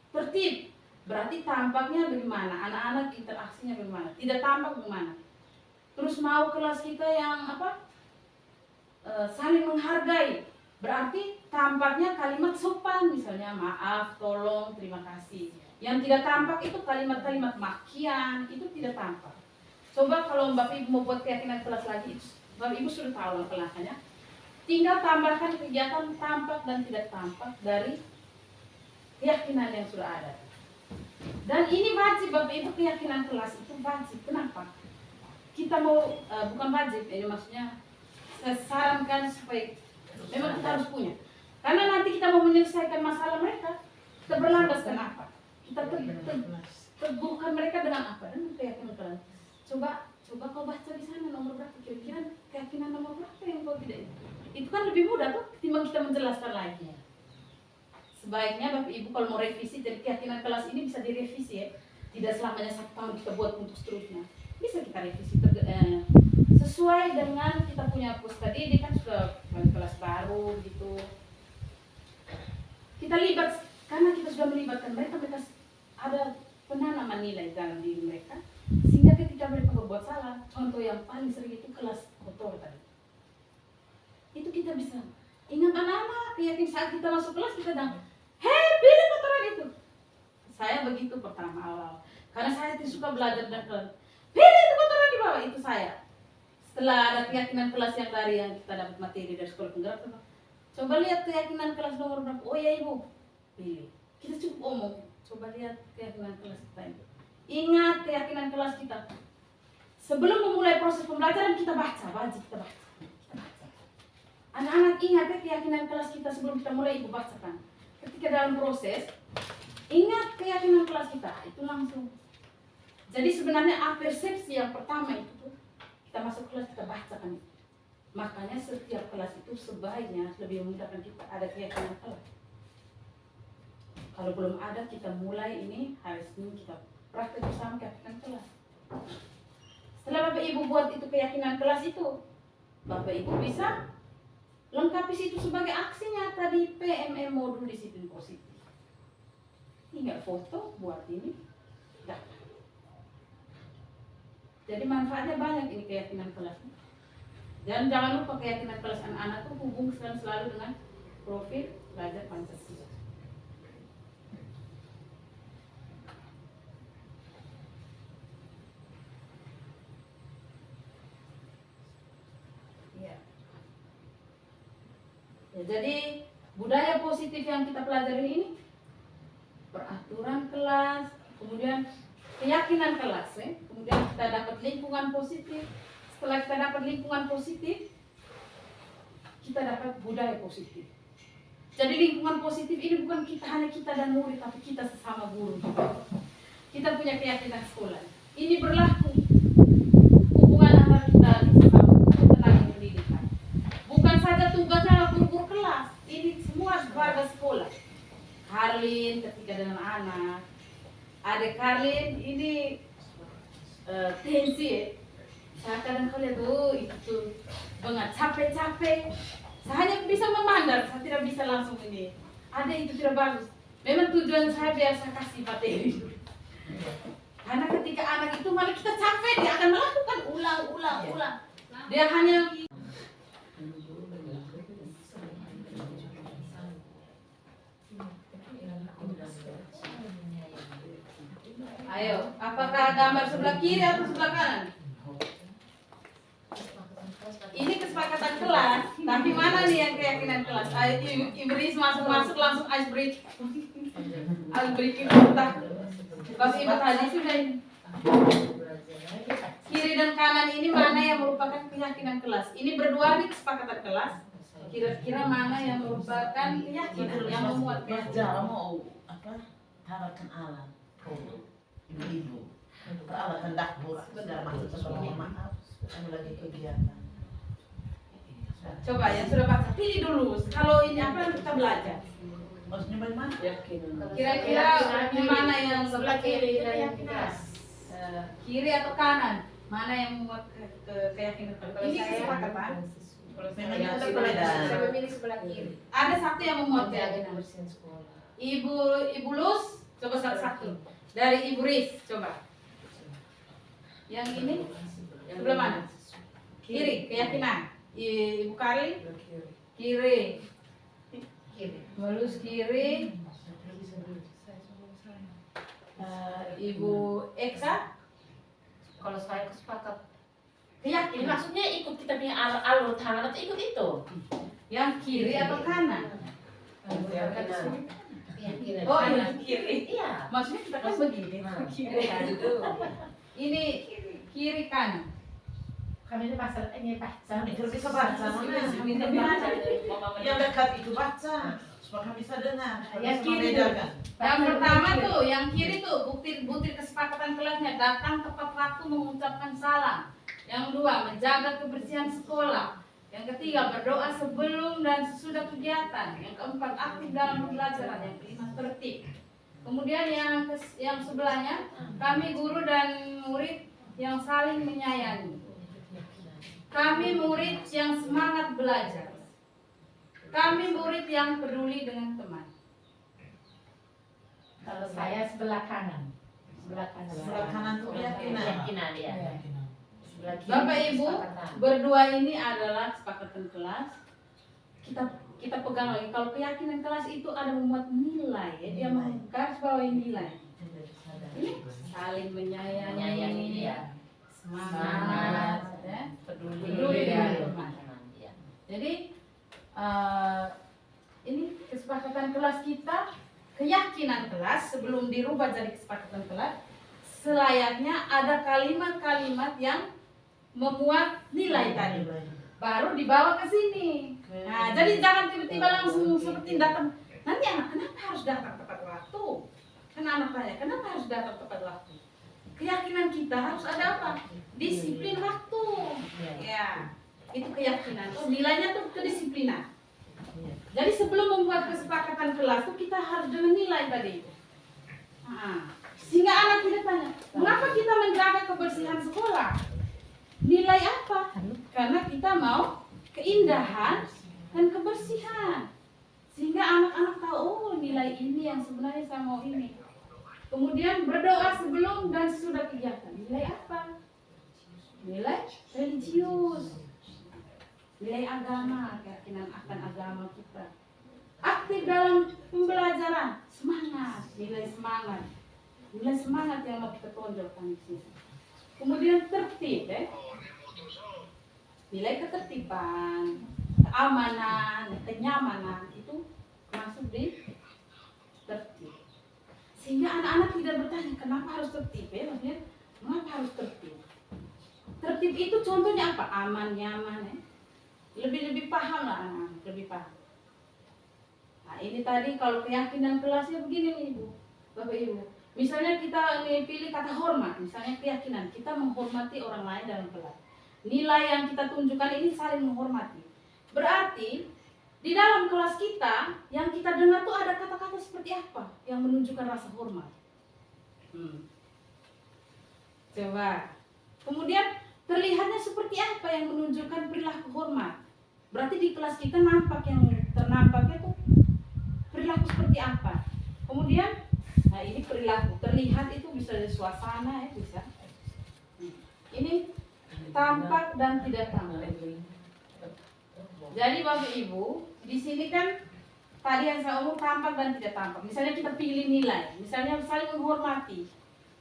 [SPEAKER 1] tertib, berarti tampaknya bagaimana? Anak-anak interaksinya bagaimana? Tidak tampak bagaimana? Terus mau kelas kita yang apa? Saling menghargai, berarti tampaknya kalimat sopan, misalnya maaf, tolong, terima kasih. Yang tidak tampak itu kalimat-kalimat makian, itu tidak tampak. Coba kalau Bapak Ibu mau buat keyakinan kelas lagi, Bapak Ibu sudah tahu kelasnya. Tinggal tambahkan kegiatan tampak dan tidak tampak dari keyakinan yang sudah ada. Dan ini wajib Bapak Ibu, keyakinan kelas itu wajib. Kenapa? Kita mau, bukan wajib, ini maksudnya saya sarankan supaya memang kita harus punya. Karena nanti kita mau menyelesaikan masalah mereka, kita berlandaskan apa? Kita teguhkan mereka dengan apa? Dan keyakinan kelas. Coba kau baca di sana nomor berapa, kira-kira keyakinan nomor berapa yang kau tidak itu kan lebih mudah tuh ketimbang kita menjelaskan lagi. Sebaiknya Bapak Ibu kalau mau revisi dari keyakinan kelas ini bisa direvisi ya. Tidak selamanya 1 tahun kita buat untuk seterusnya. Bisa kita revisi sesuai dengan kita punya pusat didik kan sudah kelas baru gitu. Kita libat karena kita sudah melibatkan mereka ada penanaman nilai dalam diri mereka, sehingga ketika mereka berbuat salah, contoh yang paling sering itu kelas kotor tadi. Itu kita bisa ingat anak-anak, yakin saat kita masuk kelas kita bilang, hei pilih kotoran itu. Saya begitu pertama awal, karena saya tidak suka belajar dan kelas. Pilih itu kotoran di bawah, itu saya. Setelah ada keyakinan kelas yang dari yang kita dapat materi dari sekolah penggerak, coba lihat keyakinan kelas nomor berapa. Oh ya ibu, pilih. Kita cukup omong, coba lihat keyakinan kelas kita itu. Ingat keyakinan kelas kita. Sebelum memulai proses pembelajaran kita baca, wajib kita baca. Anak-anak ingat ya keyakinan kelas kita sebelum kita mulai ibu bacakan. Ketika dalam proses, ingat keyakinan kelas kita, itu langsung. Jadi sebenarnya persepsi yang pertama itu tuh, kita masuk kelas kita bacakan. Makanya setiap kelas itu sebaiknya lebih memudahkan kita ada keyakinan kelas. Kalau belum ada kita mulai ini hari Senin kita praktek bersama keyakinan kelas. Setelah Bapak Ibu buat itu keyakinan kelas itu, Bapak Ibu bisa lengkapi situ sebagai aksi nyata di PME modul disiplin positif. Tinggal foto buat ini. Dah. Jadi manfaatnya banyak ini keyakinan kelas. Dan jangan lupa keyakinan kelas anak-anak itu hubungkan selalu dengan profil belajar Pancasila. Ya, jadi budaya positif yang kita pelajari ini peraturan kelas, kemudian keyakinan kelas, kemudian kita dapat lingkungan positif. Setelah kita dapat lingkungan positif, kita dapat budaya positif. Jadi lingkungan positif ini bukan hanya kita dan murid, tapi kita sesama guru juga. Kita punya keyakinan sekolah. Ini berlaku hubungan antara kita sesama guru tenaga pendidikan. Bukan saja tugasnya guru-guru kelas, ini semua warga sekolah. Karlin ketika dengan anak, adik Karlin ini tensi. Saya kadang-kadang lihat itu banget capek-capek. Saya hanya bisa memandang, saya tidak bisa langsung ini. Ada itu tidak bagus. Memang tujuan saya biar saya kasih materi. Karena ketika anak itu malah kita capek, dia akan melakukan ulang. Dia hanya ayo, apakah gambar sebelah kiri atau sebelah kanan? Ini kesepakatan kelas, tapi mana nih yang keyakinan kelas? Ayo, Ibris masuk langsung ice break. Ice break itu entah. Pas Ibu tadi sudah ini. Kiri dan kanan ini mana yang merupakan keyakinan kelas? Ini berdua nih kesepakatan kelas. Kira-kira mana yang merupakan keyakinan yang memuat keyakinan?
[SPEAKER 2] mau apa? Harapan alam. Ibu-ibu. Allah hendak sudah maksud sesuatu maaf. Kami lagi kegiatan.
[SPEAKER 1] Coba yang sudah baca, pilih dulu. Kalau ini apa yang kita belajar?
[SPEAKER 2] Maksudnya bagaimana?
[SPEAKER 1] Kira-kira yang mana yang
[SPEAKER 3] Sebelah kiri dan yang keras.
[SPEAKER 1] kiri atau kanan? Mana yang membuat keyakinan? Ini kesepakatan.
[SPEAKER 2] Memang
[SPEAKER 3] Saya
[SPEAKER 2] itu berbeda.
[SPEAKER 3] memilih sebelah kiri.
[SPEAKER 1] Ada satu yang membuat
[SPEAKER 3] Menjaga
[SPEAKER 1] keyakinan.
[SPEAKER 3] kebersihan sekolah.
[SPEAKER 1] Ibu Lus, coba satu-satu. Dari Ibu Riz, coba. Yang ini sebelah mana? Kiri, keyakinan. Ibu Kari, kiri.
[SPEAKER 3] Kiri.
[SPEAKER 1] Melus kiri. Ibu Eka,
[SPEAKER 4] Kalau saya kesepakat, ini
[SPEAKER 1] keyakinan.
[SPEAKER 4] maksudnya ikut kita punya alur tangan atau ikut itu?
[SPEAKER 1] Yang kiri atau kanan?
[SPEAKER 3] Keyakinan.
[SPEAKER 1] Oh, yang kiri.
[SPEAKER 4] Iya.
[SPEAKER 1] Maksudnya kita kan begini. Kiri. Ini kiri kanan.
[SPEAKER 3] Kami ini pasal ini baca.
[SPEAKER 2] Kalau bisa baca, mana? Yang dekat itu baca, supaya kami bisa dengar.
[SPEAKER 1] Yang
[SPEAKER 2] Bisa
[SPEAKER 1] kiri
[SPEAKER 2] membedakan.
[SPEAKER 1] Yang pertama tuh, yang kiri tuh butir kesepakatan kelasnya datang tepat waktu mengucapkan salam. Yang dua, menjaga kebersihan sekolah. Yang ketiga, berdoa sebelum dan sesudah kegiatan. Yang keempat, aktif dalam pembelajaran. Yang kelima, tertib. Kemudian yang sebelahnya, kami guru dan murid yang saling menyayangi. Kami murid yang semangat belajar. Kami murid yang peduli dengan teman.
[SPEAKER 3] Kalau saya sebelah kanan. Sebelah kanan.
[SPEAKER 2] Sebelah kanan itu keyakinan.
[SPEAKER 4] Keyakinan ya. Sebelah kiri
[SPEAKER 1] Bapak Ibu,
[SPEAKER 4] kesepakatan.
[SPEAKER 1] berdua ini adalah kesepakatan kelas. Kita pegang lagi. Kalau keyakinan kelas itu ada memuat nilai, ya, dia menggaris bawahi nilai. Ini saling menyayangi,
[SPEAKER 4] Menyayangi dia.
[SPEAKER 1] semangat, ya.
[SPEAKER 4] Peduli
[SPEAKER 1] dengan
[SPEAKER 4] dengan
[SPEAKER 1] teman.
[SPEAKER 4] Iya.
[SPEAKER 1] Jadi ini kesepakatan kelas kita, keyakinan kelas sebelum dirubah jadi kesepakatan kelas, selayaknya ada kalimat-kalimat yang memuat nilai tadi, baru dibawa ke sini. Nah, jadi jangan tiba-tiba langsung seperti datang. Nanti anak kenapa harus datang tepat waktu? Kan anak tanya, kenapa harus datang tepat waktu? Keyakinan kita harus ada apa? Disiplin waktu. Ya, itu keyakinan. Oh, nilainya tuh kedisiplinan. Jadi sebelum membuat kesepakatan kelas tuh kita harus dengan nilai tadi. Nah, sehingga anak tidak tanya, mengapa kita menjaga kebersihan sekolah? Nilai apa? Karena kita mau keindahan dan kebersihan. Sehingga anak-anak tahu, oh nilai ini yang sebenarnya saya mau ini. Kemudian berdoa sebelum dan sesudah kegiatan. Nilai apa? Nilai religius. Nilai agama, keyakinan akan agama kita. Aktif dalam pembelajaran, semangat, nilai semangat. Nilai semangat yang mau kita tonjolkan di sini. Kemudian tertib, nilai ketertiban. keamanan, kenyamanan itu masuk di tertib. Sehingga anak-anak tidak bertanya kenapa harus tertib ya, maksudnya mengapa harus tertib? Tertib itu contohnya apa? Aman, nyaman ya. Lebih paham lah anak-anak, lebih paham. Nah ini tadi kalau keyakinan kelasnya begini nih Ibu, Bapak Ibu. Misalnya kita pilih kata hormat, misalnya keyakinan, kita menghormati orang lain dalam kelas. Nilai yang kita tunjukkan ini saling menghormati. Berarti di dalam kelas kita yang kita dengar tuh ada kata-kata seperti apa yang menunjukkan rasa hormat. Coba. Kemudian terlihatnya seperti apa yang menunjukkan perilaku hormat. Berarti di kelas kita nampak yang ternampaknya tuh perilaku seperti apa. Kemudian, nah ini perilaku terlihat itu bisa dari suasana ya bisa. Ini tampak dan tidak tampak. Jadi Bapak Ibu, di sini kan tadi yang saya omong tampak dan tidak tampak. Misalnya kita pilih nilai, misalnya saling menghormati.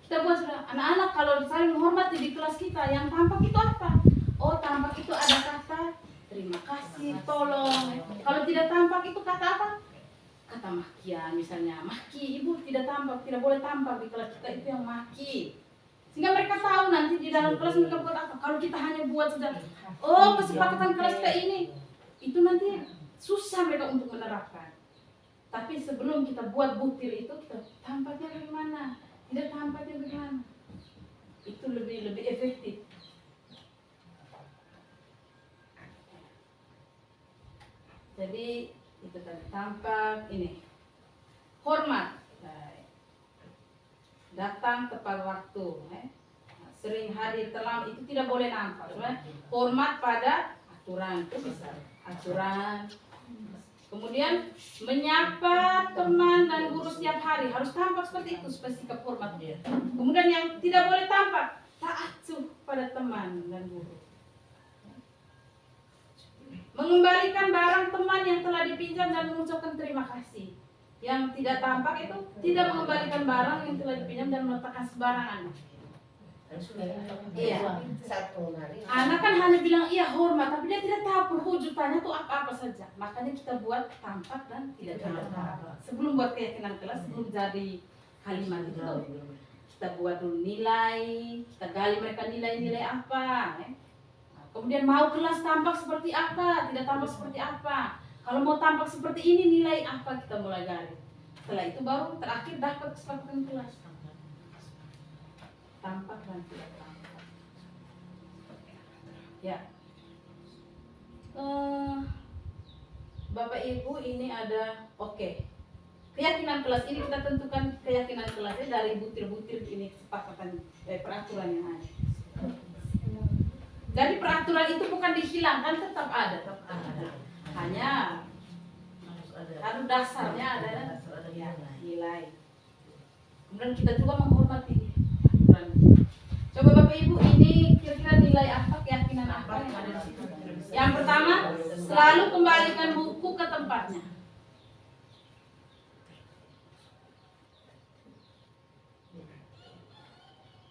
[SPEAKER 1] Kita buat sudah anak-anak kalau saling menghormati di kelas kita, yang tampak itu apa? Oh tampak itu ada kata terima kasih, tolong. Kalau tidak tampak itu kata apa? Kata makian misalnya. Maki, Ibu tidak tampak, tidak boleh tampak di kelas kita itu yang maki. Sehingga mereka tahu nanti di dalam kelas mereka buat apa. Kalau kita hanya buat sudah, oh kesepakatan kelas kita ini, itu nanti susah mereka untuk menerapkan. Tapi sebelum kita buat butir itu, kita tampaknya bagaimana, tidak tampaknya bagaimana. Itu lebih efektif. Jadi itu tadi tampak ini hormat, datang tepat waktu, sering hadir terlambat itu tidak boleh nampak. Hormat pada aturan itu bisa aturan. Kemudian menyapa teman dan guru setiap hari harus tampak seperti itu, sikap hormat dia. Kemudian yang tidak boleh tampak taat pada teman dan guru. Mengembalikan barang teman yang telah dipinjam dan mengucapkan terima kasih. Yang tidak tampak itu tidak mengembalikan barang yang telah dipinjam dan meletakkan sembarangan. Iya. Anak kan hanya bilang iya hormat, tapi dia tidak tahu perwujudannya itu apa-apa saja. Makanya kita buat tampak dan tidak tampak. Sebelum buat keyakinan kelas, sebelum jadi kalimat itu, kita buat dulu nilai, kita gali mereka nilai-nilai apa. Kemudian mau kelas tampak seperti apa, tidak tampak seperti apa. Kalau mau tampak seperti ini nilai apa kita mulai gali. Setelah itu baru terakhir dapat kesepakatan kelas. Tampak dan tidak tampak. Ya. Bapak Ibu ini ada oke. Keyakinan kelas ini kita tentukan keyakinan kelasnya dari butir-butir ini kesepakatan peraturan yang ada. Jadi peraturan itu bukan dihilangkan, tetap ada. Hanya harus dasarnya adalah nilai. Kemudian kita juga menghormati aturan. Coba Bapak Ibu ini kira-kira nilai apa, keyakinan apa yang ada di situ? Yang pertama, selalu kembalikan buku ke tempatnya.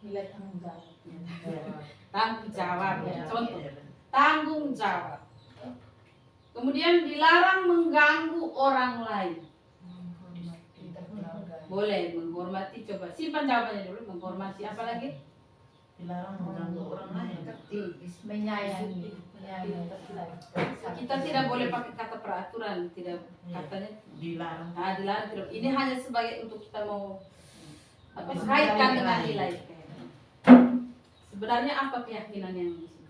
[SPEAKER 3] Nilai tanggung jawab.
[SPEAKER 1] Tanggung jawab ya. Contoh tanggung jawab. Kemudian dilarang mengganggu orang lain. Boleh menghormati, coba simpan jawabannya dulu. Menghormati apa lagi?
[SPEAKER 2] Dilarang mengganggu orang lain.
[SPEAKER 3] Menyayangi.
[SPEAKER 1] Kita tidak boleh pakai kata peraturan, tidak katanya
[SPEAKER 2] Dilarang.
[SPEAKER 1] nah, dilarang tidak. Ini hanya sebagai untuk kita mau apa kaitkan dengan nilai. Sebenarnya apa keyakinan yang di sini?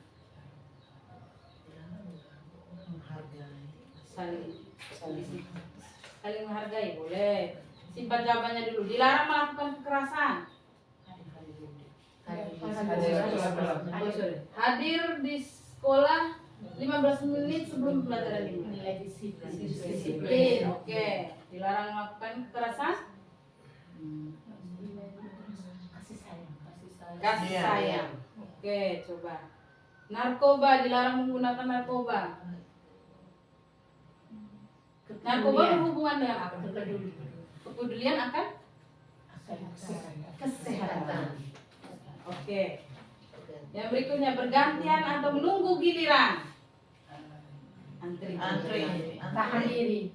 [SPEAKER 1] Saling menghargai boleh. Simpan jawabannya dulu. Dilarang melakukan kekerasan. Hadir di sekolah 15 menit sebelum pelajaran dimulai.
[SPEAKER 3] Nilai disiplin.
[SPEAKER 1] Disiplin. Oke. Dilarang melakukan kekerasan.
[SPEAKER 3] Kasih sayang.
[SPEAKER 1] Kasih sayang. Oke, coba. Narkoba, dilarang menggunakan narkoba. Narkoba berhubungan dengan apa? Kepedulian akan kesehatan. Oke. Yang berikutnya bergantian atau menunggu giliran.
[SPEAKER 2] Antri.
[SPEAKER 3] Tahan diri.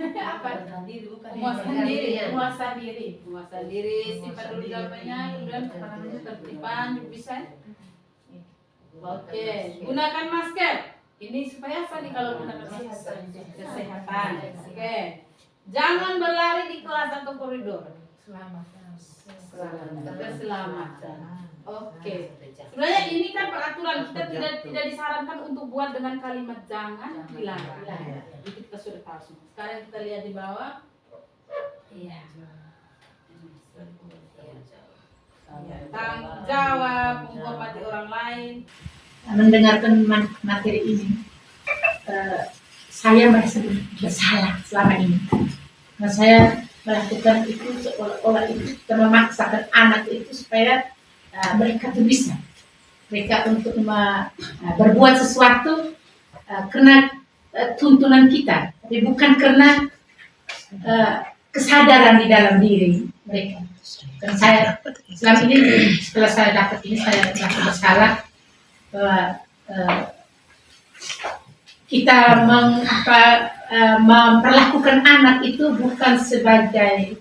[SPEAKER 3] Apa?
[SPEAKER 1] Penguasaan diri.
[SPEAKER 3] Penguasaan diri.
[SPEAKER 1] Penguasaan diri, sifat dulu jawabannya, kemudian apa namanya tertipan juga bisa. Oke, gunakan masker. Ini supaya apa nih kalau gunakan masker? Kesehatan. Oke. Jangan berlari di kelas atau koridor.
[SPEAKER 3] Selamat.
[SPEAKER 1] Keselamatan. Oke. Sebenarnya ini kan peraturan, kita tidak disarankan untuk buat dengan kalimat jangan dilarang. Itu kita sudah tahu semua. Sekarang kita lihat di bawah. Iya. Tanggung jawab, menghormati orang lain.
[SPEAKER 3] Mendengarkan materi ini, saya merasa bersalah selama ini. Nah, saya melakukan itu seolah-olah itu kita memaksakan anak itu supaya mereka tuh bisa. Mereka untuk berbuat sesuatu karena tuntunan kita, tapi bukan karena kesadaran di dalam diri mereka. Dan saya selama ini setelah saya dapat ini saya merasa bersalah bahwa kita memperlakukan anak itu bukan sebagai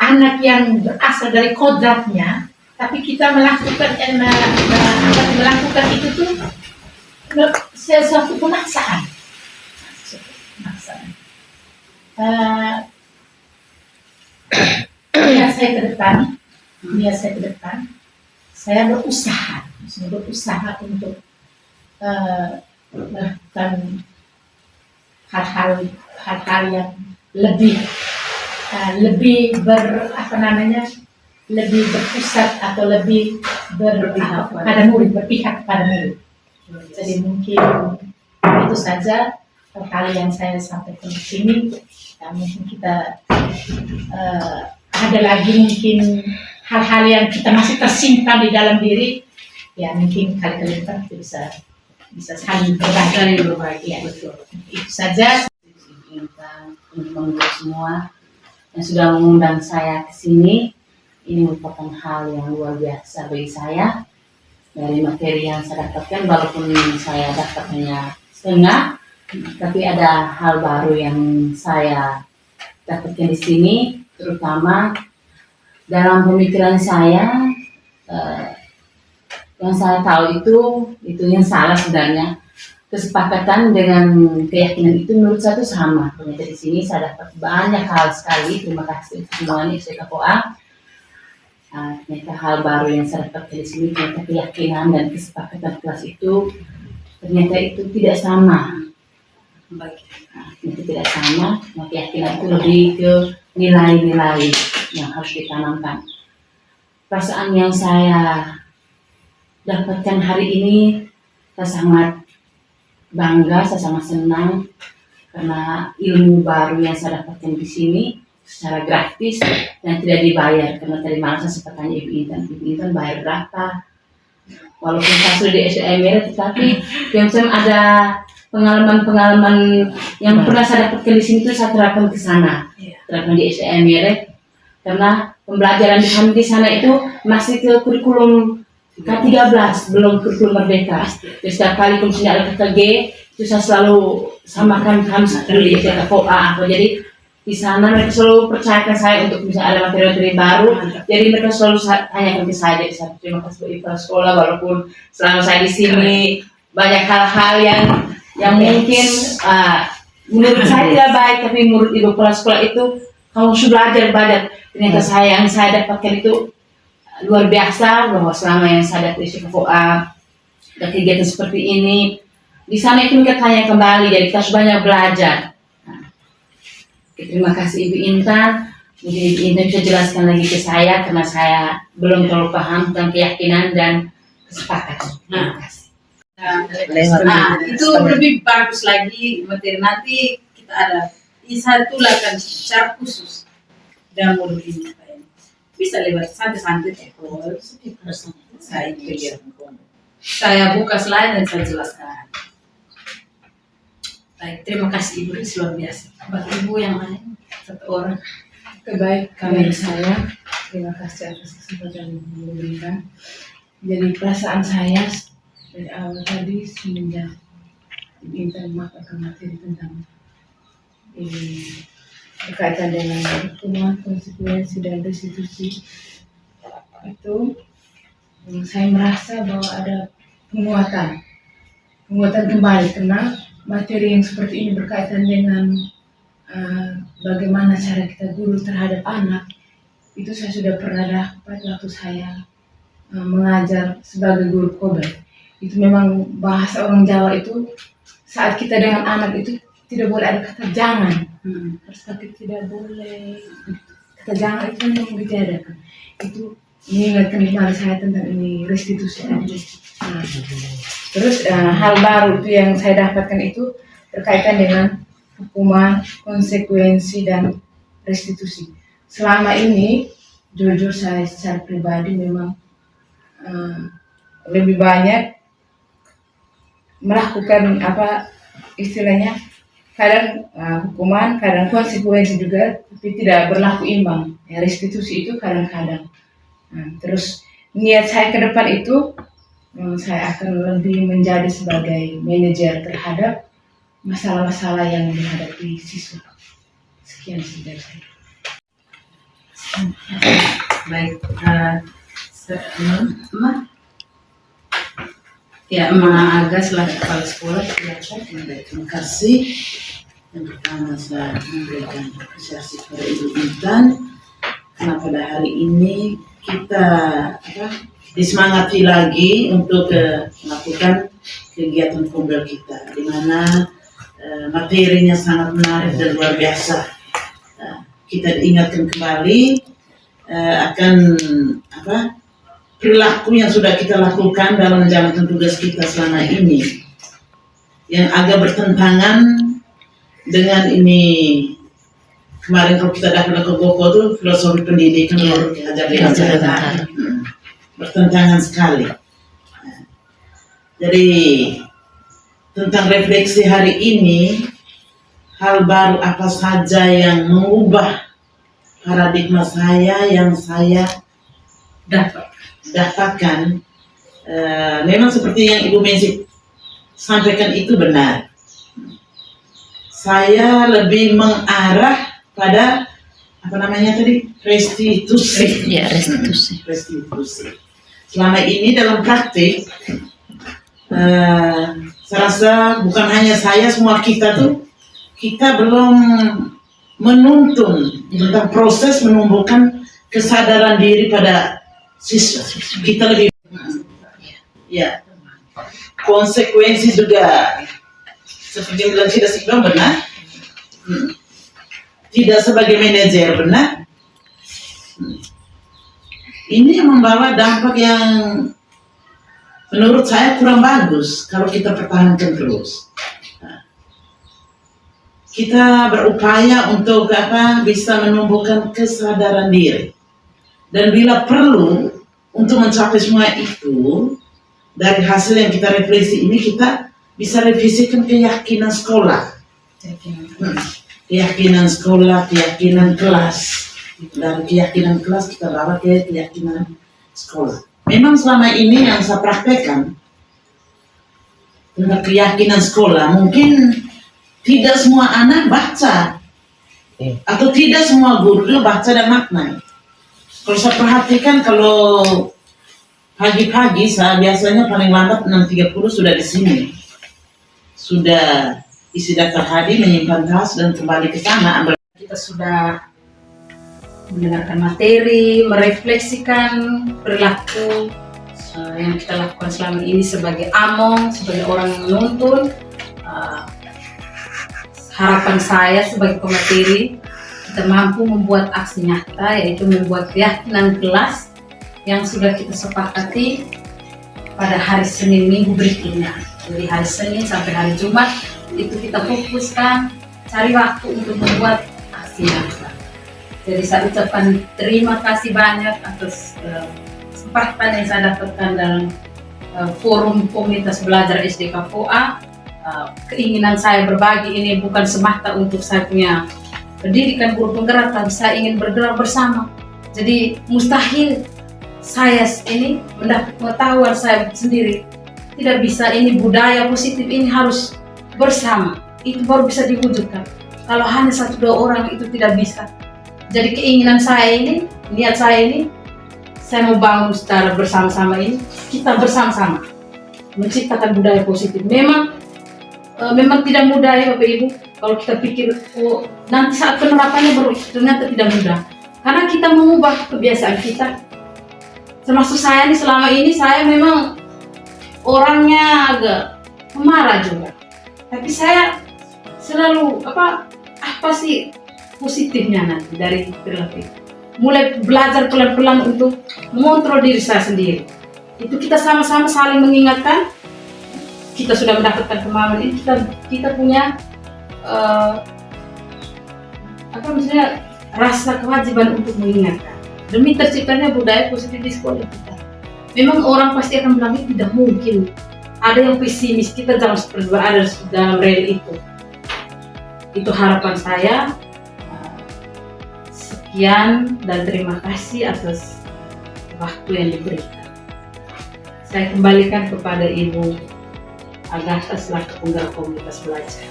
[SPEAKER 3] anak yang berasal dari kodratnya, tapi kita melakukan itu tuh sesuatu pemaksaan. Niat saya ke depan, saya berusaha untuk melakukan hal-hal yang lebih lebih berpusat atau lebih berpihak pada murid. Jadi mungkin itu saja hal yang saya sampaikan di sini. Mungkin kita ada lagi mungkin hal-hal yang kita masih tersimpan di dalam diri, ya mungkin kali-kali kita bisa saling berbagi. Ya, betul. Itu saja.
[SPEAKER 7] Inginkan untuk mengucapkan semua yang sudah mengundang saya ke sini. Ini merupakan hal yang luar biasa bagi saya. Dari materi yang saya dapatkan, walaupun saya dapatnya setengah, tapi ada hal baru yang saya dapatkan di sini, terutama dalam pemikiran saya. Yang saya tahu itu yang salah sebenarnya. Kesepakatan dengan keyakinan itu menurut saya itu sama. Ternyata di sini saya dapat banyak hal sekali. Terima kasih untuk semuanya SDKPOA. Ternyata hal baru yang saya dapat di sini, ternyata keyakinan dan kesepakatan kelas itu ternyata itu tidak sama. Itu tidak sama. Keyakinan itu lebih ke nilai-nilai yang harus ditanamkan. Perasaan yang saya dapatkan hari ini, saya sangat bangga, saya sangat senang karena ilmu baru yang saya dapatkan di sini secara gratis dan tidak dibayar. Karena tadi malam saya sempat tanya Ibu Intan bayar berapa? Walaupun saya sudah di SDM, tetapi yang ada pengalaman-pengalaman yang pernah saya dapatkan di sini itu saya terapkan ke sana, terapkan di SDM, karena pembelajaran di sana itu masih ke kurikulum K13, belum kurikulum merdeka. Jadi setiap kali kalau sudah ada KKG, itu saya selalu samakan kami di SDKPOA. Jadi di sana mereka selalu percayakan saya untuk bisa ada materi-materi baru. Jadi mereka selalu tanyakan ke saya. Jadi saya terima kasih buat Ibu sekolah, walaupun selama saya di sini banyak hal-hal yang mungkin menurut saya tidak baik, tapi menurut Ibu kepala sekolah itu kamu sudah belajar. Ternyata yang saya dapatkan itu luar biasa, bahwa selama yang saya dapat di SDKPOA dan kegiatan seperti ini, di sana itu kita tanya kembali, jadi kita harus banyak belajar. Terima kasih Ibu Intan. Mungkin Ibu Intan bisa jelaskan lagi ke saya karena saya belum terlalu paham tentang keyakinan dan kesepakatan. Terima kasih.
[SPEAKER 1] Itu lebih bagus lagi materi nanti kita ada. Saya tularkan secara khusus dalam modul ini. Bisa lewat santai-santai saya buka slide dan saya jelaskan. Baik, terima kasih Ibu, luar biasa. Bapak Ibu yang lain, satu orang.
[SPEAKER 8] Baik, kami saya terima kasih atas kesempatan yang diberikan. Jadi perasaan saya dari awal tadi semenjak diminta memaparkan materi tentang berkaitan dengan hukuman, konsekuensi, dan restitusi. Itu saya merasa bahwa ada penguatan kembali, karena materi yang seperti ini berkaitan dengan bagaimana cara kita guru terhadap anak. Itu saya sudah pernah dapat waktu saya mengajar sebagai guru Kober. Itu memang bahasa orang Jawa itu saat kita dengan anak itu tidak boleh ada kata jangan, harus kata tidak boleh, kata jangan itu memang ditiadakan. Itu mengingatkan kembali saya tentang ini restitusi. Terus hal baru itu yang saya dapatkan itu berkaitan dengan hukuman, konsekuensi, dan restitusi. Selama ini, jujur saya secara pribadi memang lebih banyak melakukan istilahnya, kadang hukuman, kadang konsekuensi juga, tapi tidak berlaku imbang. Ya, restitusi itu kadang-kadang. Terus niat saya ke depan itu, saya akan lebih menjadi sebagai manajer terhadap masalah-masalah yang dihadapi siswa. Sekian dari saya.
[SPEAKER 7] Baik, ya, Emak Aga selaku kepala sekolah, silakan.
[SPEAKER 2] Terima kasih. Yang pertama saya memberikan apresiasi kepada Ibu Intan karena pada hari ini kita disemangati lagi untuk melakukan kegiatan kumpul kita, di mana materinya sangat menarik dan luar biasa. Kita diingatkan kembali akan perilaku yang sudah kita lakukan dalam menjalankan tugas kita selama ini, yang agak bertentangan dengan ini. Kemarin kalau kita dapat ke Boko itu filosofi pendidikan bertentangan sekali. Jadi tentang refleksi hari ini, hal baru apa saja yang mengubah paradigma saya yang saya dapatkan, memang seperti yang Ibu Mensi sampaikan itu benar. Saya lebih mengarah pada restitusi.
[SPEAKER 7] Ya, restitusi.
[SPEAKER 2] Restitusi. Selama ini dalam praktik, saya rasa bukan hanya saya, semua kita belum menuntun tentang proses menumbuhkan kesadaran diri pada siswa. Kita lebih, ya, konsekuensi juga seperti yang bilang tidak seimbang, benar. Tidak sebagai manajer, benar. Ini yang membawa dampak yang menurut saya kurang bagus kalau kita pertahankan terus. Kita berupaya untuk bisa menumbuhkan kesadaran diri, dan bila perlu untuk mencapai semua itu, dari hasil yang kita refleksi ini kita bisa revisikan keyakinan sekolah. Keyakinan sekolah, keyakinan kelas. Dari keyakinan kelas kita bawa ke keyakinan sekolah. Memang selama ini yang saya praktekkan tentang keyakinan sekolah, mungkin tidak semua anak baca, atau tidak semua guru baca dan maknai. Kalau saya perhatikan, kalau pagi-pagi saya biasanya paling lambat 6.30 sudah di sini, sudah isi daftar hadir, menyimpan tas dan kembali ke sana.
[SPEAKER 1] Kita sudah mendengarkan materi, merefleksikan perilaku yang kita lakukan selama ini sebagai among, sebagai orang yang menuntun. Harapan saya sebagai pemateri, kita mampu membuat aksi nyata, yaitu membuat keyakinan kelas yang sudah kita sepakati pada hari Senin minggu berikutnya. Dari hari Senin sampai hari Jumat itu kita fokuskan, cari waktu untuk membuat aksi nyata. Jadi saya ucapkan terima kasih banyak atas kesempatan yang saya dapatkan dalam forum komunitas belajar SDK FOA. Keinginan saya berbagi ini bukan semata untuk saya punya pendidikan guru penggerak, tapi saya ingin bergerak bersama. Jadi mustahil saya ini mendapat pengetahuan saya sendiri. Tidak bisa, ini budaya positif ini harus
[SPEAKER 3] bersama itu baru bisa diwujudkan. Kalau hanya 1-2 orang itu tidak bisa. Jadi keinginan saya ini, niat saya ini, saya mau bangun secara bersama-sama ini, kita bersama-sama menciptakan budaya positif. Memang tidak mudah ya Bapak Ibu. Kalau kita pikir, oh nanti saat penerapannya baru ternyata tidak mudah. Karena kita mengubah kebiasaan kita. Termasuk saya nih, selama ini saya memang orangnya agak pemarah juga. Tapi saya selalu apa sih positifnya nanti dari perilaku. Mulai belajar pelan-pelan untuk mengontrol diri saya sendiri. Itu kita sama-sama saling mengingatkan. Kita sudah mendapatkan pemahaman ini, kita punya misalnya rasa kewajiban untuk mengingatkan demi terciptanya budaya positif di sekolah kita. Memang orang pasti akan bilang tidak mungkin, ada yang pesimis, kita jangan seperti berada dalam rel itu. Itu harapan saya. Sekian dan terima kasih atas waktu yang diberikan. Saya kembalikan kepada Ibu Agatha selaku penggerak komunitas belajar.